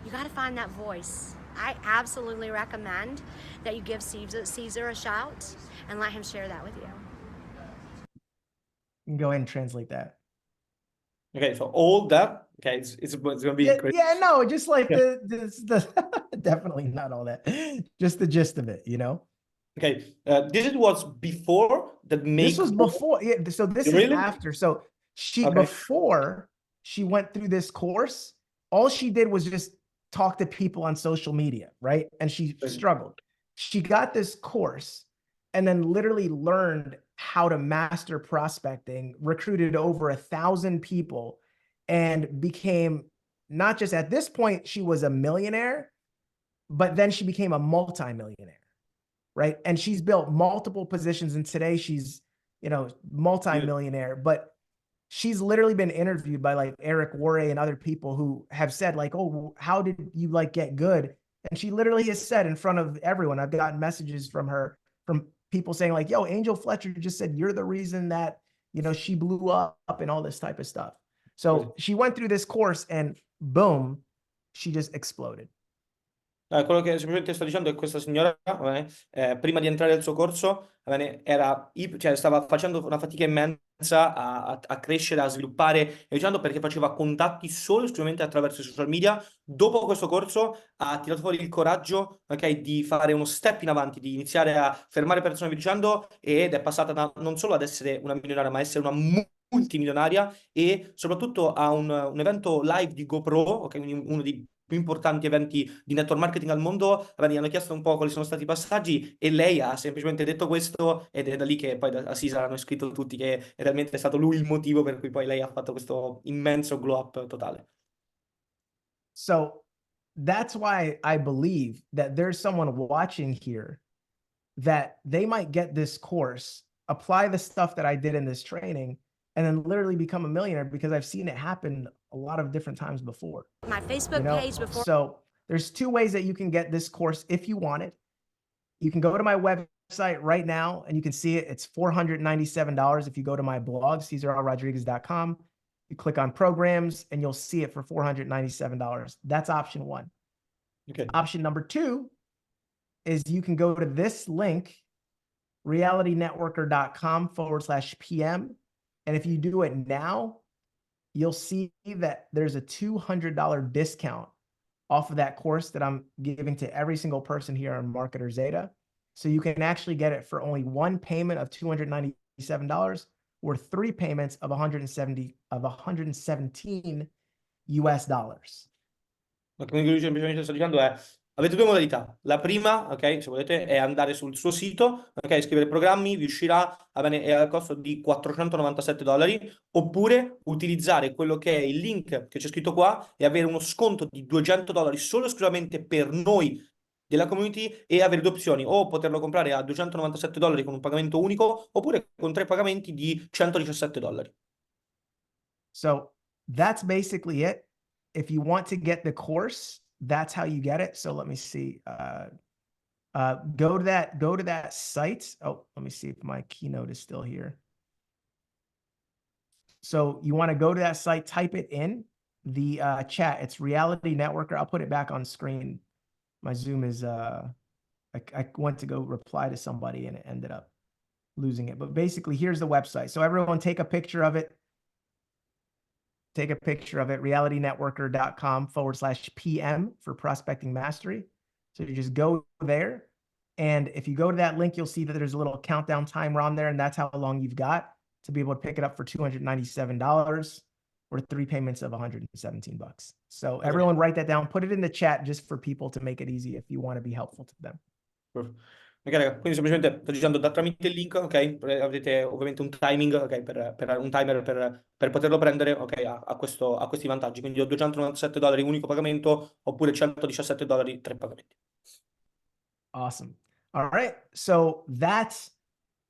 you got to find that voice. I absolutely recommend that you give Cesar a shout and let him share that with you. You can go ahead and translate that. Okay, so all that, okay, it's going to be great. Yeah, no, just like the definitely not all that, just the gist of it, you know. Okay, this is what's before the make. This was before, yeah. So this is after. So before she went through this course, all she did was just talk to people on social media, right? And she struggled. She got this course and then literally learned how to master prospecting, recruited over 1,000 people, and became, not just at this point, she was a millionaire, but then she became a multimillionaire, right? And she's built multiple positions, and today she's, you know, multimillionaire, but she's literally been interviewed by like Eric Worre and other people who have said like, oh, how did you like get good? And she literally has said in front of everyone, I've gotten messages from her, from people saying like, yo, Angel Fletcher just said you're the reason that, you know, she blew up and all this type of stuff. So she went through this course and boom, she just exploded. Quello che semplicemente sto dicendo è che questa signora, prima di entrare nel suo corso, cioè, stava facendo una fatica immensa a crescere, a sviluppare, perché faceva contatti solo e esclusivamente attraverso i social media. Dopo questo corso ha tirato fuori il coraggio, di fare uno step in avanti, di iniziare a fermare persone dicendo, ed è passata non solo ad essere una milionaria, ma a essere una multimilionaria, e soprattutto a un evento live di GoPro, quindi uno dei più importanti eventi di network marketing al mondo. Gli hanno chiesto un po' quali sono stati i passaggi e lei ha semplicemente detto questo, ed è da lì che poi a Cesar hanno scritto tutti che realmente è stato lui il motivo per cui poi lei ha fatto questo immenso glow up totale. So that's why I believe that there's someone watching here that they might get this course, apply the stuff that I did in this training, and then literally become a millionaire, because I've seen it happen a lot of different times before. My Facebook page before. So there's 2 ways that you can get this course if you want it. You can go to my website right now and you can see it. It's $497. If you go to my blog, CesarRodriguez.com, you click on programs and you'll see it for $497. That's option 1. Okay. Option number 2 is you can go to this link, realitynetworker.com/PM. And if you do it now, you'll see that there's a $200 discount off of that course that I'm giving to every single person here on Marketer Zeta. So you can actually get it for only one payment of $297 or three payments of 117 US dollars. Ma come lui semplicemente sta dicendo è, avete due modalità. La prima, ok, se volete, è andare sul suo sito, ok, scrivere programmi, vi uscirà è al costo di $497, oppure utilizzare quello che è il link che c'è scritto qua e avere uno sconto di $200 solo esclusivamente per noi della community e avere due opzioni, o poterlo comprare a $297 con un pagamento unico, oppure con 3 pagamenti di $117. So that's basically it. If you want to get the course, that's how you get it. So let me see. Go to that site. Oh, let me see if my keynote is still here. So you want to go to that site, type it in the chat. It's Reality Networker. I'll put it back on screen. My Zoom is I went to go reply to somebody and it ended up losing it. But basically, here's the website. So everyone take a picture of it. Take a picture of it, realitynetworker.com/PM for prospecting mastery. So you just go there. And if you go to that link, you'll see that there's a little countdown timer on there. And that's how long you've got to be able to pick it up for $297 or three payments of 117 bucks. So everyone write that down, put it in the chat just for people to make it easy if you want to be helpful to them. Ok, raga, quindi semplicemente sto dicendo tramite il link, ok? Avrete ovviamente un timing, ok? Per un timer per poterlo prendere, ok? A questi vantaggi. Quindi ho $297 unico pagamento oppure $117 tre pagamenti. Awesome. All right. So that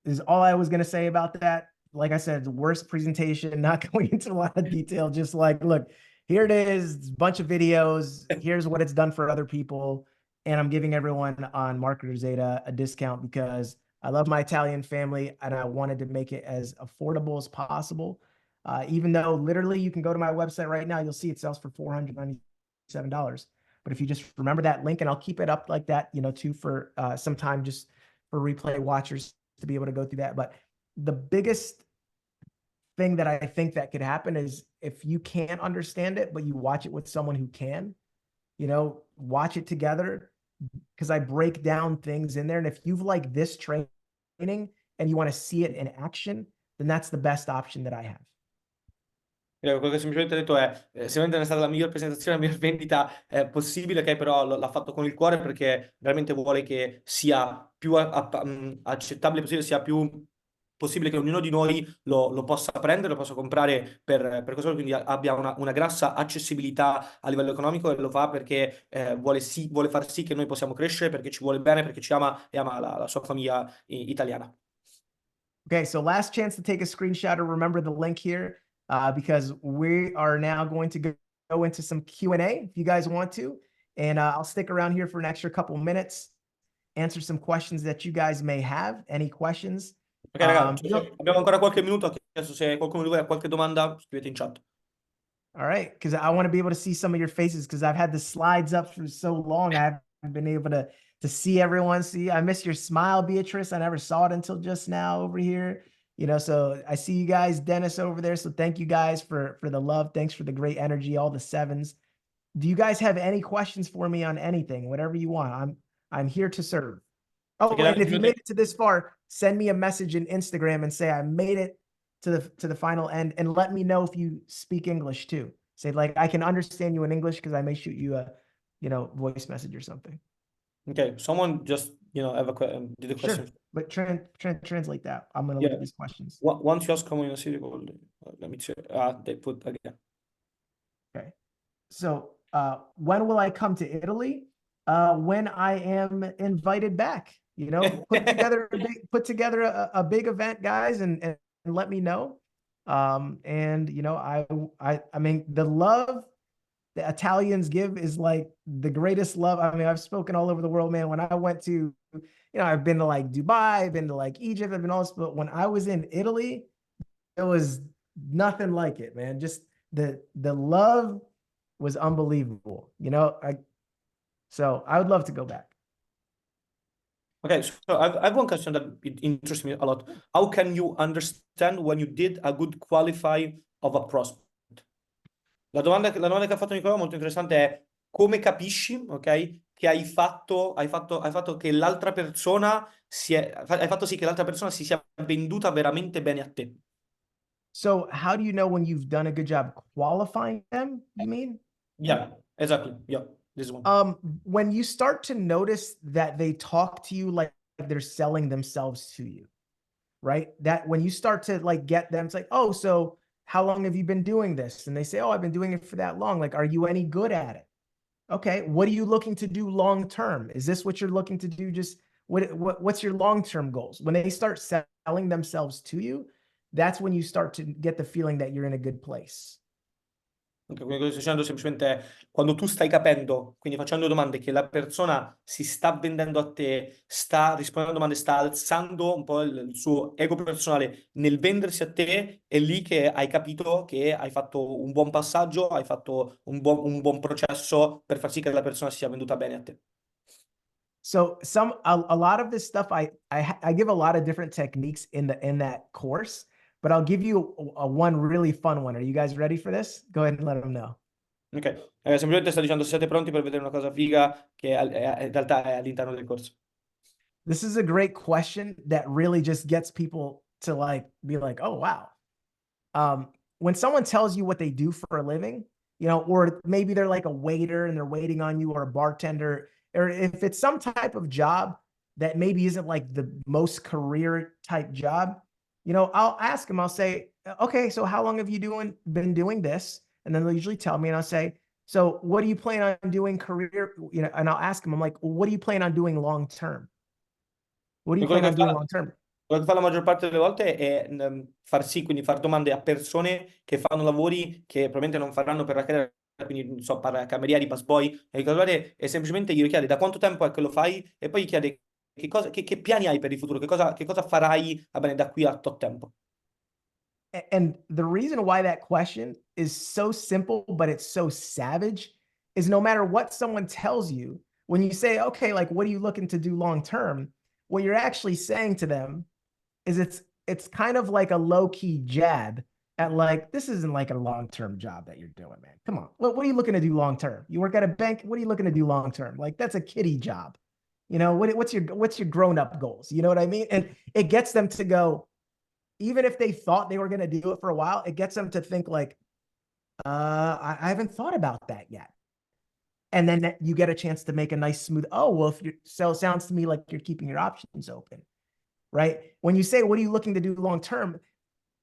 is all I was going to say about that. Like I said, the worst presentation, not going into a lot of detail, just like, look, here it is, a bunch of videos. Here's what it's done for other people. And I'm giving everyone on Marketer Zeta a discount because I love my Italian family and I wanted to make it as affordable as possible. Even though literally you can go to my website right now, you'll see it sells for $497. But if you just remember that link, and I'll keep it up like that, you know, too, for some time just for replay watchers to be able to go through that. But the biggest thing that I think that could happen is if you can't understand it, but you watch it with someone who can, you know, watch it together, because I break down things in there. And if you've like this training and you want to see it in action, then that's the best option that I have. Quello che semplicemente ho detto è, sicuramente non è stata la miglior presentazione, la miglior vendita possibile, ok? Però l'ha fatto con il cuore perché veramente vuole che sia più accettabile possibile, sia più possibile che ognuno di noi lo possa prendere, lo possa comprare per questo, quindi abbia una grassa accessibilità a livello economico, e lo fa perché vuole far sì che noi possiamo crescere, perché ci vuole bene, perché ci ama e ama la sua famiglia italiana. Okay, so last chance to take a screenshot or remember the link here, because we are now going to go into some Q&A if you guys want to. And I'll stick around here for an extra couple minutes, answer some questions that you guys may have. Any questions? Ok, ragazzi, abbiamo ancora qualche minuto. Adesso se qualcuno di voi ha qualche domanda, scrivete in chat. All right, because I want to be able to see some of your faces because I've had the slides up for so long. I haven't been able to see everyone. See, I miss your smile, Beatrice. I never saw it until just now over here. You know, so I see you guys, Dennis over there. So thank you guys for the love. Thanks for the great energy, all the sevens. Do you guys have any questions for me on anything? Whatever you want. I'm here to serve. Oh, and if you made it to this far, send me a message in Instagram and say I made it to the final end, and let me know if you speak English too. Say like I can understand you in English because I may shoot you a, you know, voice message or something. Okay, someone just, you know, did a question. Sure, but translate that. I'm gonna look at these questions. Once you ask common in a city, let me check. They put again. Okay, so when will I come to Italy? When I am invited back. You know, put together a big event, guys, and let me know. And you know, I mean, the love the Italians give is like the greatest love. I mean, I've spoken all over the world, man. When I went to, you know, I've been to like Dubai, I've been to like Egypt, I've been all this, but when I was in Italy, it was nothing like it, man. Just the love was unbelievable, you know. So I would love to go back. Okay, so I have one question that it interests me a lot. How can you understand when you did a good qualify of a prospect? La domanda che ha fatto Nicola molto interessante è come capisci, ok, che hai fatto che l'altra persona hai fatto sì che l'altra persona si sia venduta veramente bene a te. So how do you know when you've done a good job qualifying them, you mean? Yeah, exactly. Yeah, this one. When you start to notice that they talk to you like they're selling themselves to you, right? That when you start to like get them, it's like, oh, so how long have you been doing this? And they say, oh, I've been doing it for that long. Like, are you any good at it? Okay, what are you looking to do long term? Is this what you're looking to do? Just what's your long term goals? When they start selling themselves to you, that's when you start to get the feeling that you're in a good place. Ok, quindi quello che sto dicendo semplicemente è quando tu stai capendo, quindi facendo domande, che la persona si sta vendendo a te, sta rispondendo a domande, sta alzando un po' il suo ego personale nel vendersi a te, è lì che hai capito che hai fatto un buon passaggio, hai fatto un buon processo per far sì che la persona si sia venduta bene a te. So a lot of this stuff I give a lot of different techniques in that course, but I'll give you a one really fun one. Are you guys ready for this? Go ahead and let them know. Ok, semplicemente sto dicendo siete pronti per vedere una cosa figa che in realtà è all'interno del corso. This is a great question that really just gets people to like be like, oh wow. When someone tells you what they do for a living, you know, or maybe they're like a waiter and they're waiting on you, or a bartender, or if it's some type of job that maybe isn't like the most career type job, you know, I'll ask them, I'll say, okay, so how long have you been doing this? And then they'll usually tell me, and I'll say, so what do you plan on doing career? You know, and I'll ask them, I'm like, well, what do you plan on doing long term? What do you E quello plan che on doing fa, long term? quello che fa la maggior parte delle volte è far sì, quindi far domande a persone che fanno lavori che probabilmente non faranno per la carriera, quindi non so, camerieri, busboy, e cose varie, e semplicemente gli chiede da quanto tempo è che lo fai e poi gli chiede che piani hai per il futuro, che cosa farai, va bene, da qui a tot tempo. And the reason why that question is so simple, but it's so savage, is no matter what someone tells you, when you say, okay, like, what are you looking to do long term? What you're actually saying to them is it's kind of like a low-key jab at like, this isn't like a long-term job that you're doing, man. Come on. What are you looking to do long term? You work at a bank, what are you looking to do long term? Like, that's a kiddie job. You know, what's your grown-up goals? You know what I mean? And it gets them to go, even if they thought they were going to do it for a while, it gets them to think like, I haven't thought about that yet. And then you get a chance to make a nice smooth, oh, well, if you're, so it sounds to me like you're keeping your options open, right? When you say, what are you looking to do long term?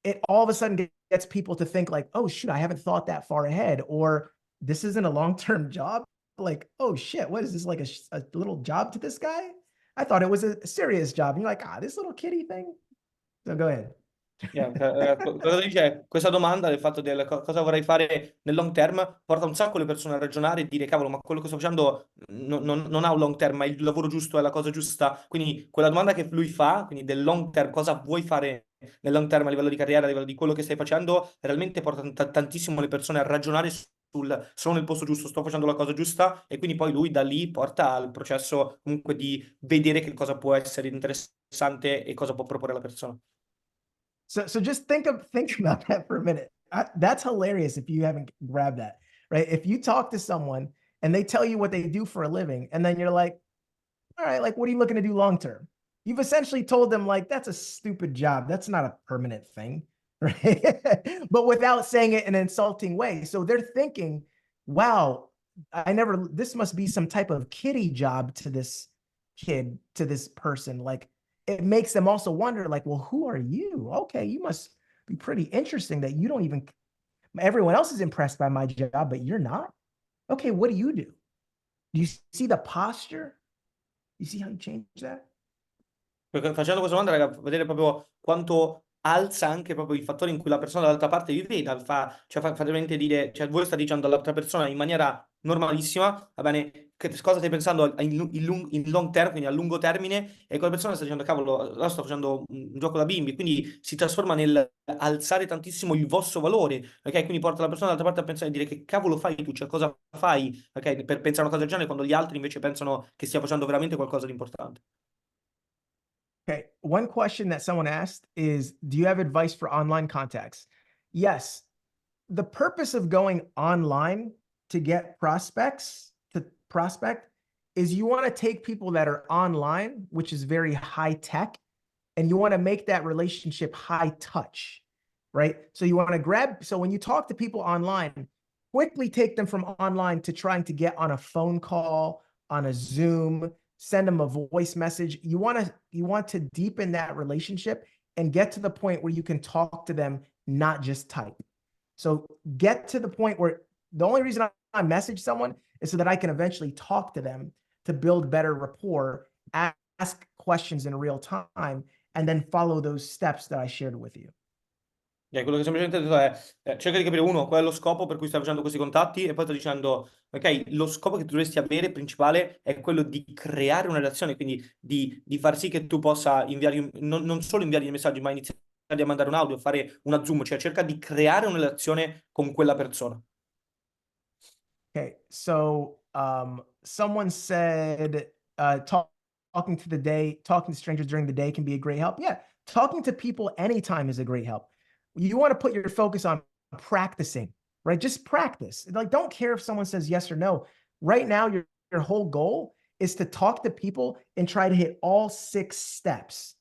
It all of a sudden gets people to think like, oh, shoot, I haven't thought that far ahead. Or this isn't a long-term job. Like, oh, shit, what is this, like a little job to this guy? I thought it was a serious job. And you're like, this little kitty thing. So go ahead. Yeah, cosa dice è, questa domanda del fatto del cosa vorrei fare nel long term porta un sacco le persone a ragionare e dire cavolo, ma quello che sto facendo non ha un long term, ma il lavoro giusto è la cosa giusta. Quindi quella domanda che lui fa, quindi del long term, cosa vuoi fare nel long term a livello di carriera, a livello di quello che stai facendo, realmente porta tantissimo le persone a ragionare sono nel posto giusto, sto facendo la cosa giusta, e quindi poi lui da lì porta al processo comunque di vedere che cosa può essere interessante e cosa può proporre alla persona. So just think about that for a minute. That's hilarious if you haven't grabbed that, right? If you talk to someone and they tell you what they do for a living, and then you're like, all right, like, what are you looking to do long term? You've essentially told them like, that's a stupid job. That's not a permanent thing, right? But without saying it in an insulting way. So they're thinking, wow, this must be some type of kiddie job to this kid, to this person. Like, it makes them also wonder, like, well, who are you? Okay, you must be pretty interesting that you don't even, everyone else is impressed by my job, but you're not. Okay, what do you do? Do you see the posture? You see how you change that? Perché facendo questa domanda, raga, vedere proprio quanto alza anche proprio il fattore in cui la persona dall'altra parte vi veda, fa veramente dire, cioè voi state dicendo all'altra persona in maniera normalissima, va bene, che cosa stai pensando in long term, quindi a lungo termine, e quella persona sta dicendo, cavolo, allora sto facendo un gioco da bimbi, quindi si trasforma nel alzare tantissimo il vostro valore, ok? Quindi porta la persona dall'altra parte a pensare e dire che cavolo fai tu, cioè cosa fai, ok? Per pensare a una cosa del genere, quando gli altri invece pensano che stia facendo veramente qualcosa di importante. Okay. One question that someone asked is, do you have advice for online contacts? Yes. The purpose of going online to get prospects, to prospect, is you want to take people that are online, which is very high tech, and you want to make that relationship high touch, right? So you want to grab, so when you talk to people online, quickly take them from online to trying to get on a phone call, on a Zoom, send them a voice message. You want to deepen that relationship and get to the point where you can talk to them, not just type. So get to the point where the only reason I message someone is so that I can eventually talk to them to build better rapport, ask questions in real time, and then follow those steps that I shared with you. Quello che semplicemente ho detto è, cerca di capire uno, qual è lo scopo per cui stai facendo questi contatti e poi sto dicendo, ok, lo scopo che tu dovresti avere principale è quello di creare una relazione, quindi di far sì che tu possa inviargli, non solo inviargli messaggi, ma iniziare a mandare un audio, fare una Zoom, cioè cerca di creare una relazione con quella persona. Okay, so someone said talking to strangers during the day can be a great help. Yeah, talking to people anytime is a great help. You want to put your focus on practicing, right? Just practice. Like, don't care if someone says yes or no. Right now, your whole goal is to talk to people and try to hit all 6 steps.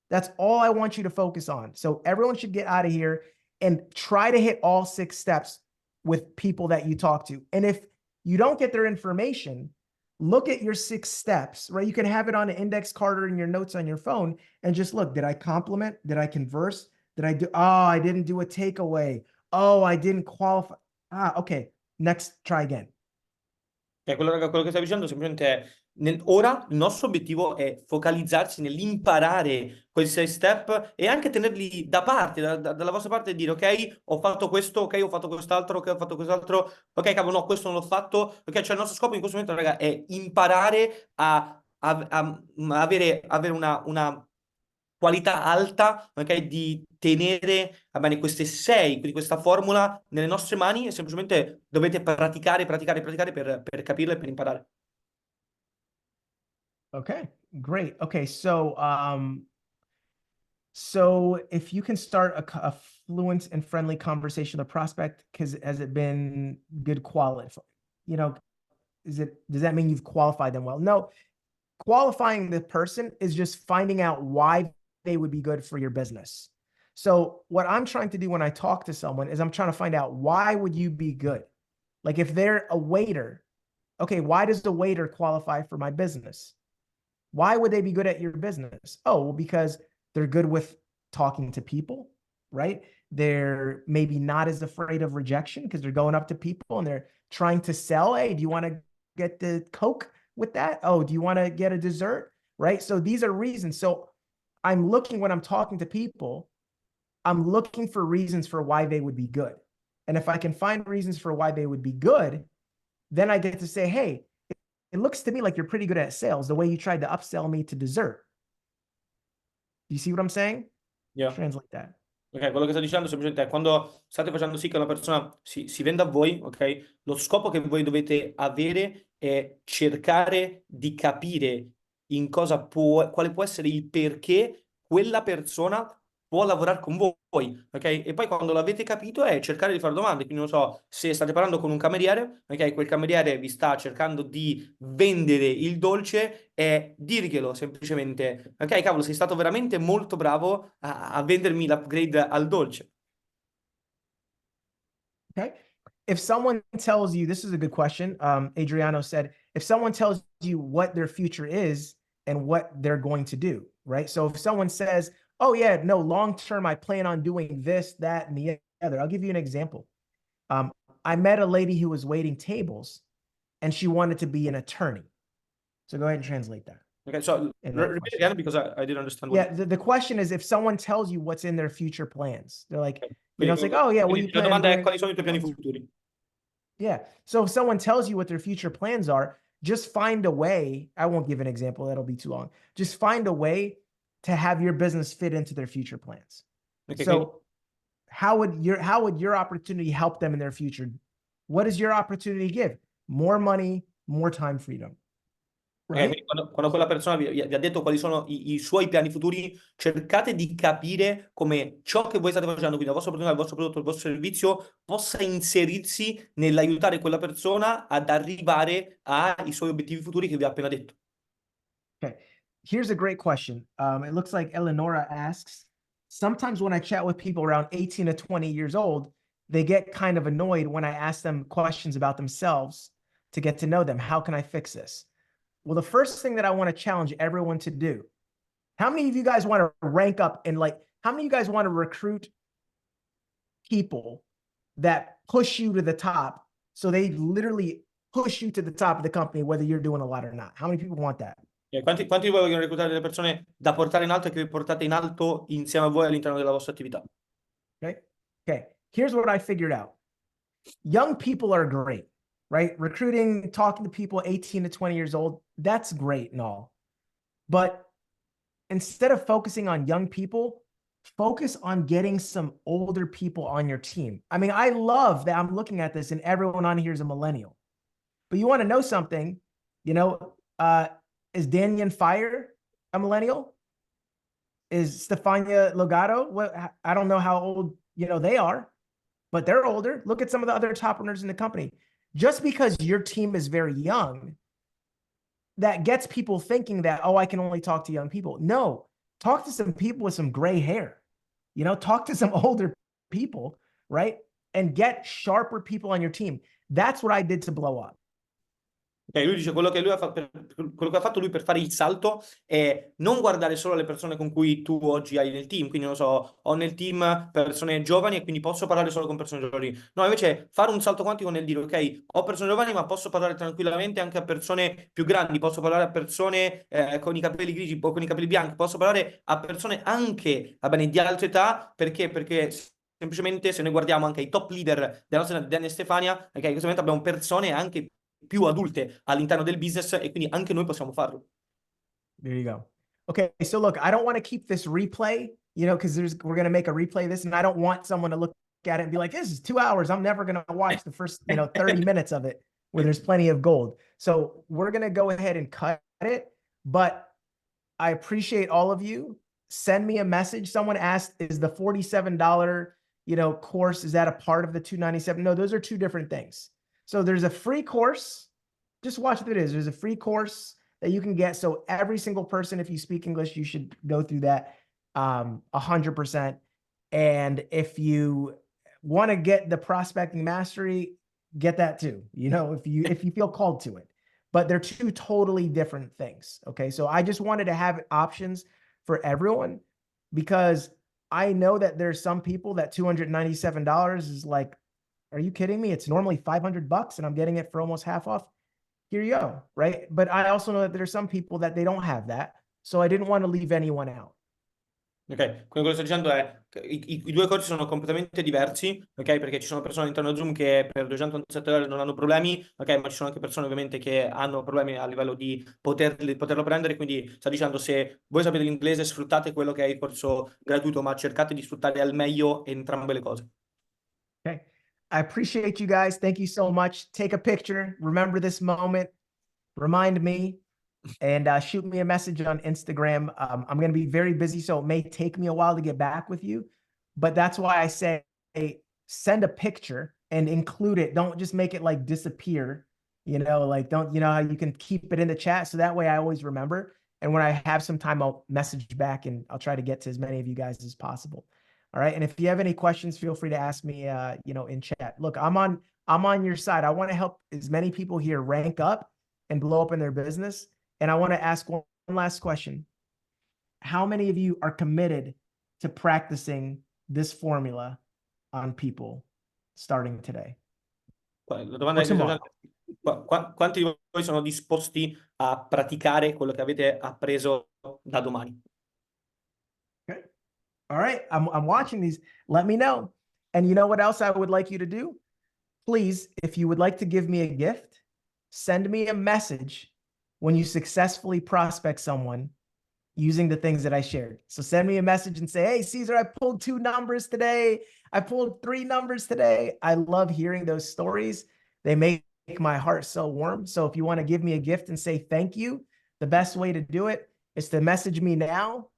That's all I want you to focus on. So everyone should get out of here and try to hit all 6 steps with people that you talk to. And if you don't get their information, look at your 6 steps, right? You can have it on an index card or in your notes on your phone and just look, did I compliment? Did I converse? Did I do, oh, I didn't do a takeaway. Oh, I didn't qualify. Ah, okay. Next, try again. Quello che stai dicendo semplicemente è, ora il nostro obiettivo è focalizzarsi nell'imparare questi 6 step e anche tenerli da parte, dalla vostra parte e dire ok, ho fatto questo, ok, ho fatto quest'altro, ok, ho fatto quest'altro, ok, cavolo, no, questo non l'ho fatto, ok, cioè il nostro scopo in questo momento, raga, è imparare a avere una qualità alta, ok, di tenere va bene, queste 6, quindi questa formula nelle nostre mani e semplicemente dovete praticare per capirla e per imparare. Okay, great. Okay, so if you can start a fluent and friendly conversation with a prospect, because has it been good quality? You know, does that mean you've qualified them well? No, qualifying the person is just finding out why they would be good for your business. So what I'm trying to do when I talk to someone is I'm trying to find out, why would you be good? Like if they're a waiter, okay, why does the waiter qualify for my business? Why would they be good at your business? Oh, well, because they're good with talking to people, right? They're maybe not as afraid of rejection because they're going up to people and they're trying to sell. Hey, do you want to get the Coke with that? Oh, do you want to get a dessert? Right? So these are reasons. So I'm looking, when I'm talking to people, I'm looking for reasons for why they would be good. And if I can find reasons for why they would be good, then I get to say, hey, it looks to me like you're pretty good at sales, the way you tried to upsell me to dessert. Do you see what I'm saying? Yeah. Translate that. Ok, quello che sto dicendo semplicemente è quando state facendo sì che una persona si venda a voi, ok? Lo scopo che voi dovete avere è cercare di capire in cosa quale può essere il perché quella persona può lavorare con voi, ok? E poi quando l'avete capito è cercare di fare domande, quindi non so, se state parlando con un cameriere, ok? Quel cameriere vi sta cercando di vendere il dolce e dirglielo semplicemente, ok, cavolo, sei stato veramente molto bravo a vendermi l'upgrade al dolce. Okay. If someone tells you, this is a good question. Adriano said, if someone tells you what their future is and what they're going to do, right? So if someone says, oh yeah, no, long-term, I plan on doing this, that, and the other. I'll give you an example. I met a lady who was waiting tables and she wanted to be an attorney. So go ahead and translate that. Okay, so repeat again because I didn't understand. Yeah, the question is, if someone tells you what's in their future plans, they're like, Okay. you know, it's like, oh yeah, what do you La plan on domanda è doing? quali sono i tuoi piani futuri? Yeah. So if someone tells you what their future plans are, just find a way. I won't give an example, that'll be too long. Just find a way to have your business fit into their future plans. Okay, so how would your opportunity help them in their future? What does your opportunity give? More money, more time freedom. Quindi quando quella persona vi ha detto quali sono i suoi piani futuri, cercate di capire come ciò che voi state facendo, quindi la vostra opportunità, il vostro prodotto, il vostro servizio, possa inserirsi nell'aiutare quella persona ad arrivare ai suoi obiettivi futuri che vi ha appena detto. Okay. Here's a great question. It looks like Eleonora asks, sometimes when I chat with people around 18 to 20 years old, they get kind of annoyed when I ask them questions about themselves to get to know them. How can I fix this? Well, the first thing that I want to challenge everyone to do, how many of you guys want to rank up and how many of you guys want to recruit people that push you to the top? So they literally push you to the top of the company, whether you're doing a lot or not. How many people want that? Quanti di voi vogliono reclutare delle persone da portare in alto e che vi portate in alto insieme a voi all'interno della vostra attività? Okay. Here's what I figured out. Young people are great, right? Recruiting, talking to people 18 to 20 years old, that's great and all. But instead of focusing on young people, focus on getting some older people on your team. I mean, I love that I'm looking at this and everyone on here is a millennial. But you want to know something, is Daniel Fire a millennial? Is Stefania Logado? What, I don't know how old, they are, but they're older. Look at some of the other top earners in the company. Just because your team is very young, that gets people thinking that, oh, I can only talk to young people. No, talk to some people with some gray hair, talk to some older people, right? And get sharper people on your team. That's what I did to blow up. Lui dice quello che ha fatto lui per fare il salto è non guardare solo le persone con cui tu oggi hai nel team, quindi non so, ho nel team persone giovani e quindi posso parlare solo con persone giovani. No, invece fare un salto quantico nel dire, ok, ho persone giovani ma posso parlare tranquillamente anche a persone più grandi, posso parlare a persone con i capelli grigi o con i capelli bianchi, posso parlare a persone anche, di altre età, perché semplicemente se noi guardiamo anche i top leader della nostra Daniel e Stefania, ok, in questo momento abbiamo persone anche più adulte all'interno del business e quindi anche noi possiamo farlo. There you go. Okay, so look, I don't want to keep this replay, because we're going to make a replay of this, and I don't want someone to look at it and be like, this is 2 hours. I'm never going to watch the first, 30 minutes of it where there's plenty of gold. So we're going to go ahead and cut it, but I appreciate all of you. Send me a message. Someone asked, is the $47, course, is that a part of the $297? No, those are two different things. So there's a free course. Just watch the videos. There's a free course that you can get. So every single person, if you speak English, you should go through that 100%. And if you want to get the prospecting mastery, get that too, if you feel called to it. But they're two totally different things. Okay. So I just wanted to have options for everyone because I know that there's some people that $297 is like, are you kidding me? It's normally $500 and I'm getting it for almost half off. Here you go, right? But I also know that there's some people that they don't have that. So I didn't want to leave anyone out. Ok, quindi quello che sto dicendo è che i due corsi sono completamente diversi, ok? Perché ci sono persone all'interno di Zoom che per $297 non hanno problemi, ok? Ma ci sono anche persone ovviamente che hanno problemi a livello di poterlo prendere, quindi sta dicendo se voi sapete l'inglese sfruttate quello che è il corso gratuito, ma cercate di sfruttare al meglio entrambe le cose. Okay. I appreciate you guys. Thank you so much. Take a picture. Remember this moment. Remind me and shoot me a message on Instagram. I'm going to be very busy, so it may take me a while to get back with you. But that's why I say send a picture and include it. Don't just make it like disappear. Don't, how you can keep it in the chat. So that way I always remember. And when I have some time, I'll message back and I'll try to get to as many of you guys as possible. All right. And if you have any questions, feel free to ask me, in chat. Look, I'm on your side. I want to help as many people here rank up and blow up in their business. And I want to ask one last question. How many of you are committed to practicing this formula on people starting today? La domanda è quanti di voi sono disposti a praticare quello che avete appreso da domani? Okay. All right. I'm watching these. Let me know. And you know what else I would like you to do? Please, if you would like to give me a gift, send me a message when you successfully prospect someone using the things that I shared. So send me a message and say, hey, Cesar, I pulled 2 numbers today. I pulled 3 numbers today. I love hearing those stories. They make my heart so warm. So if you want to give me a gift and say thank you, the best way to do it is to message me now,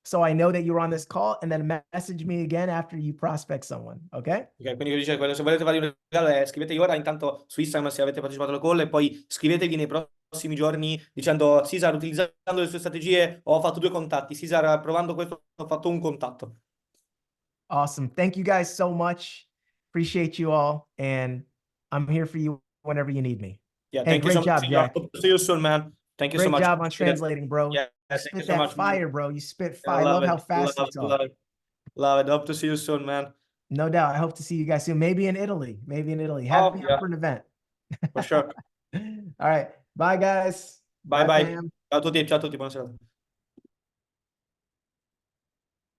so I know that you're on this call, and then message me again after you prospect someone. Okay? Ok, quindi dice quello, se volete fare un regalo scrivetevi ora intanto su Instagram se avete partecipato alla call e poi scrivetevi nei prossimi giorni dicendo Cesar, utilizzando le sue strategie ho fatto 2 contatti, Cesar provando questo ho fatto un contatto. Awesome. Thank you guys so much. Appreciate you all, and I'm here for you whenever you need me. Yeah, Hey, thank you great so much, job, Cesar. Jack. Hope to see you soon, man. Thank you so Great much. job on Appreciate it. translating, bro. Yeah, You thank you spit so that much. fire, bro. You spit Yeah, fire. I love how it. fast you talk. Love it. Hope to see you soon, man. No doubt. I hope to see you guys soon. Maybe in Italy. Maybe in Italy. Oh, Have me yeah. up for an event. For sure. All right. Bye, guys. Bye bye. fam. Ciao a tutti, buonasera.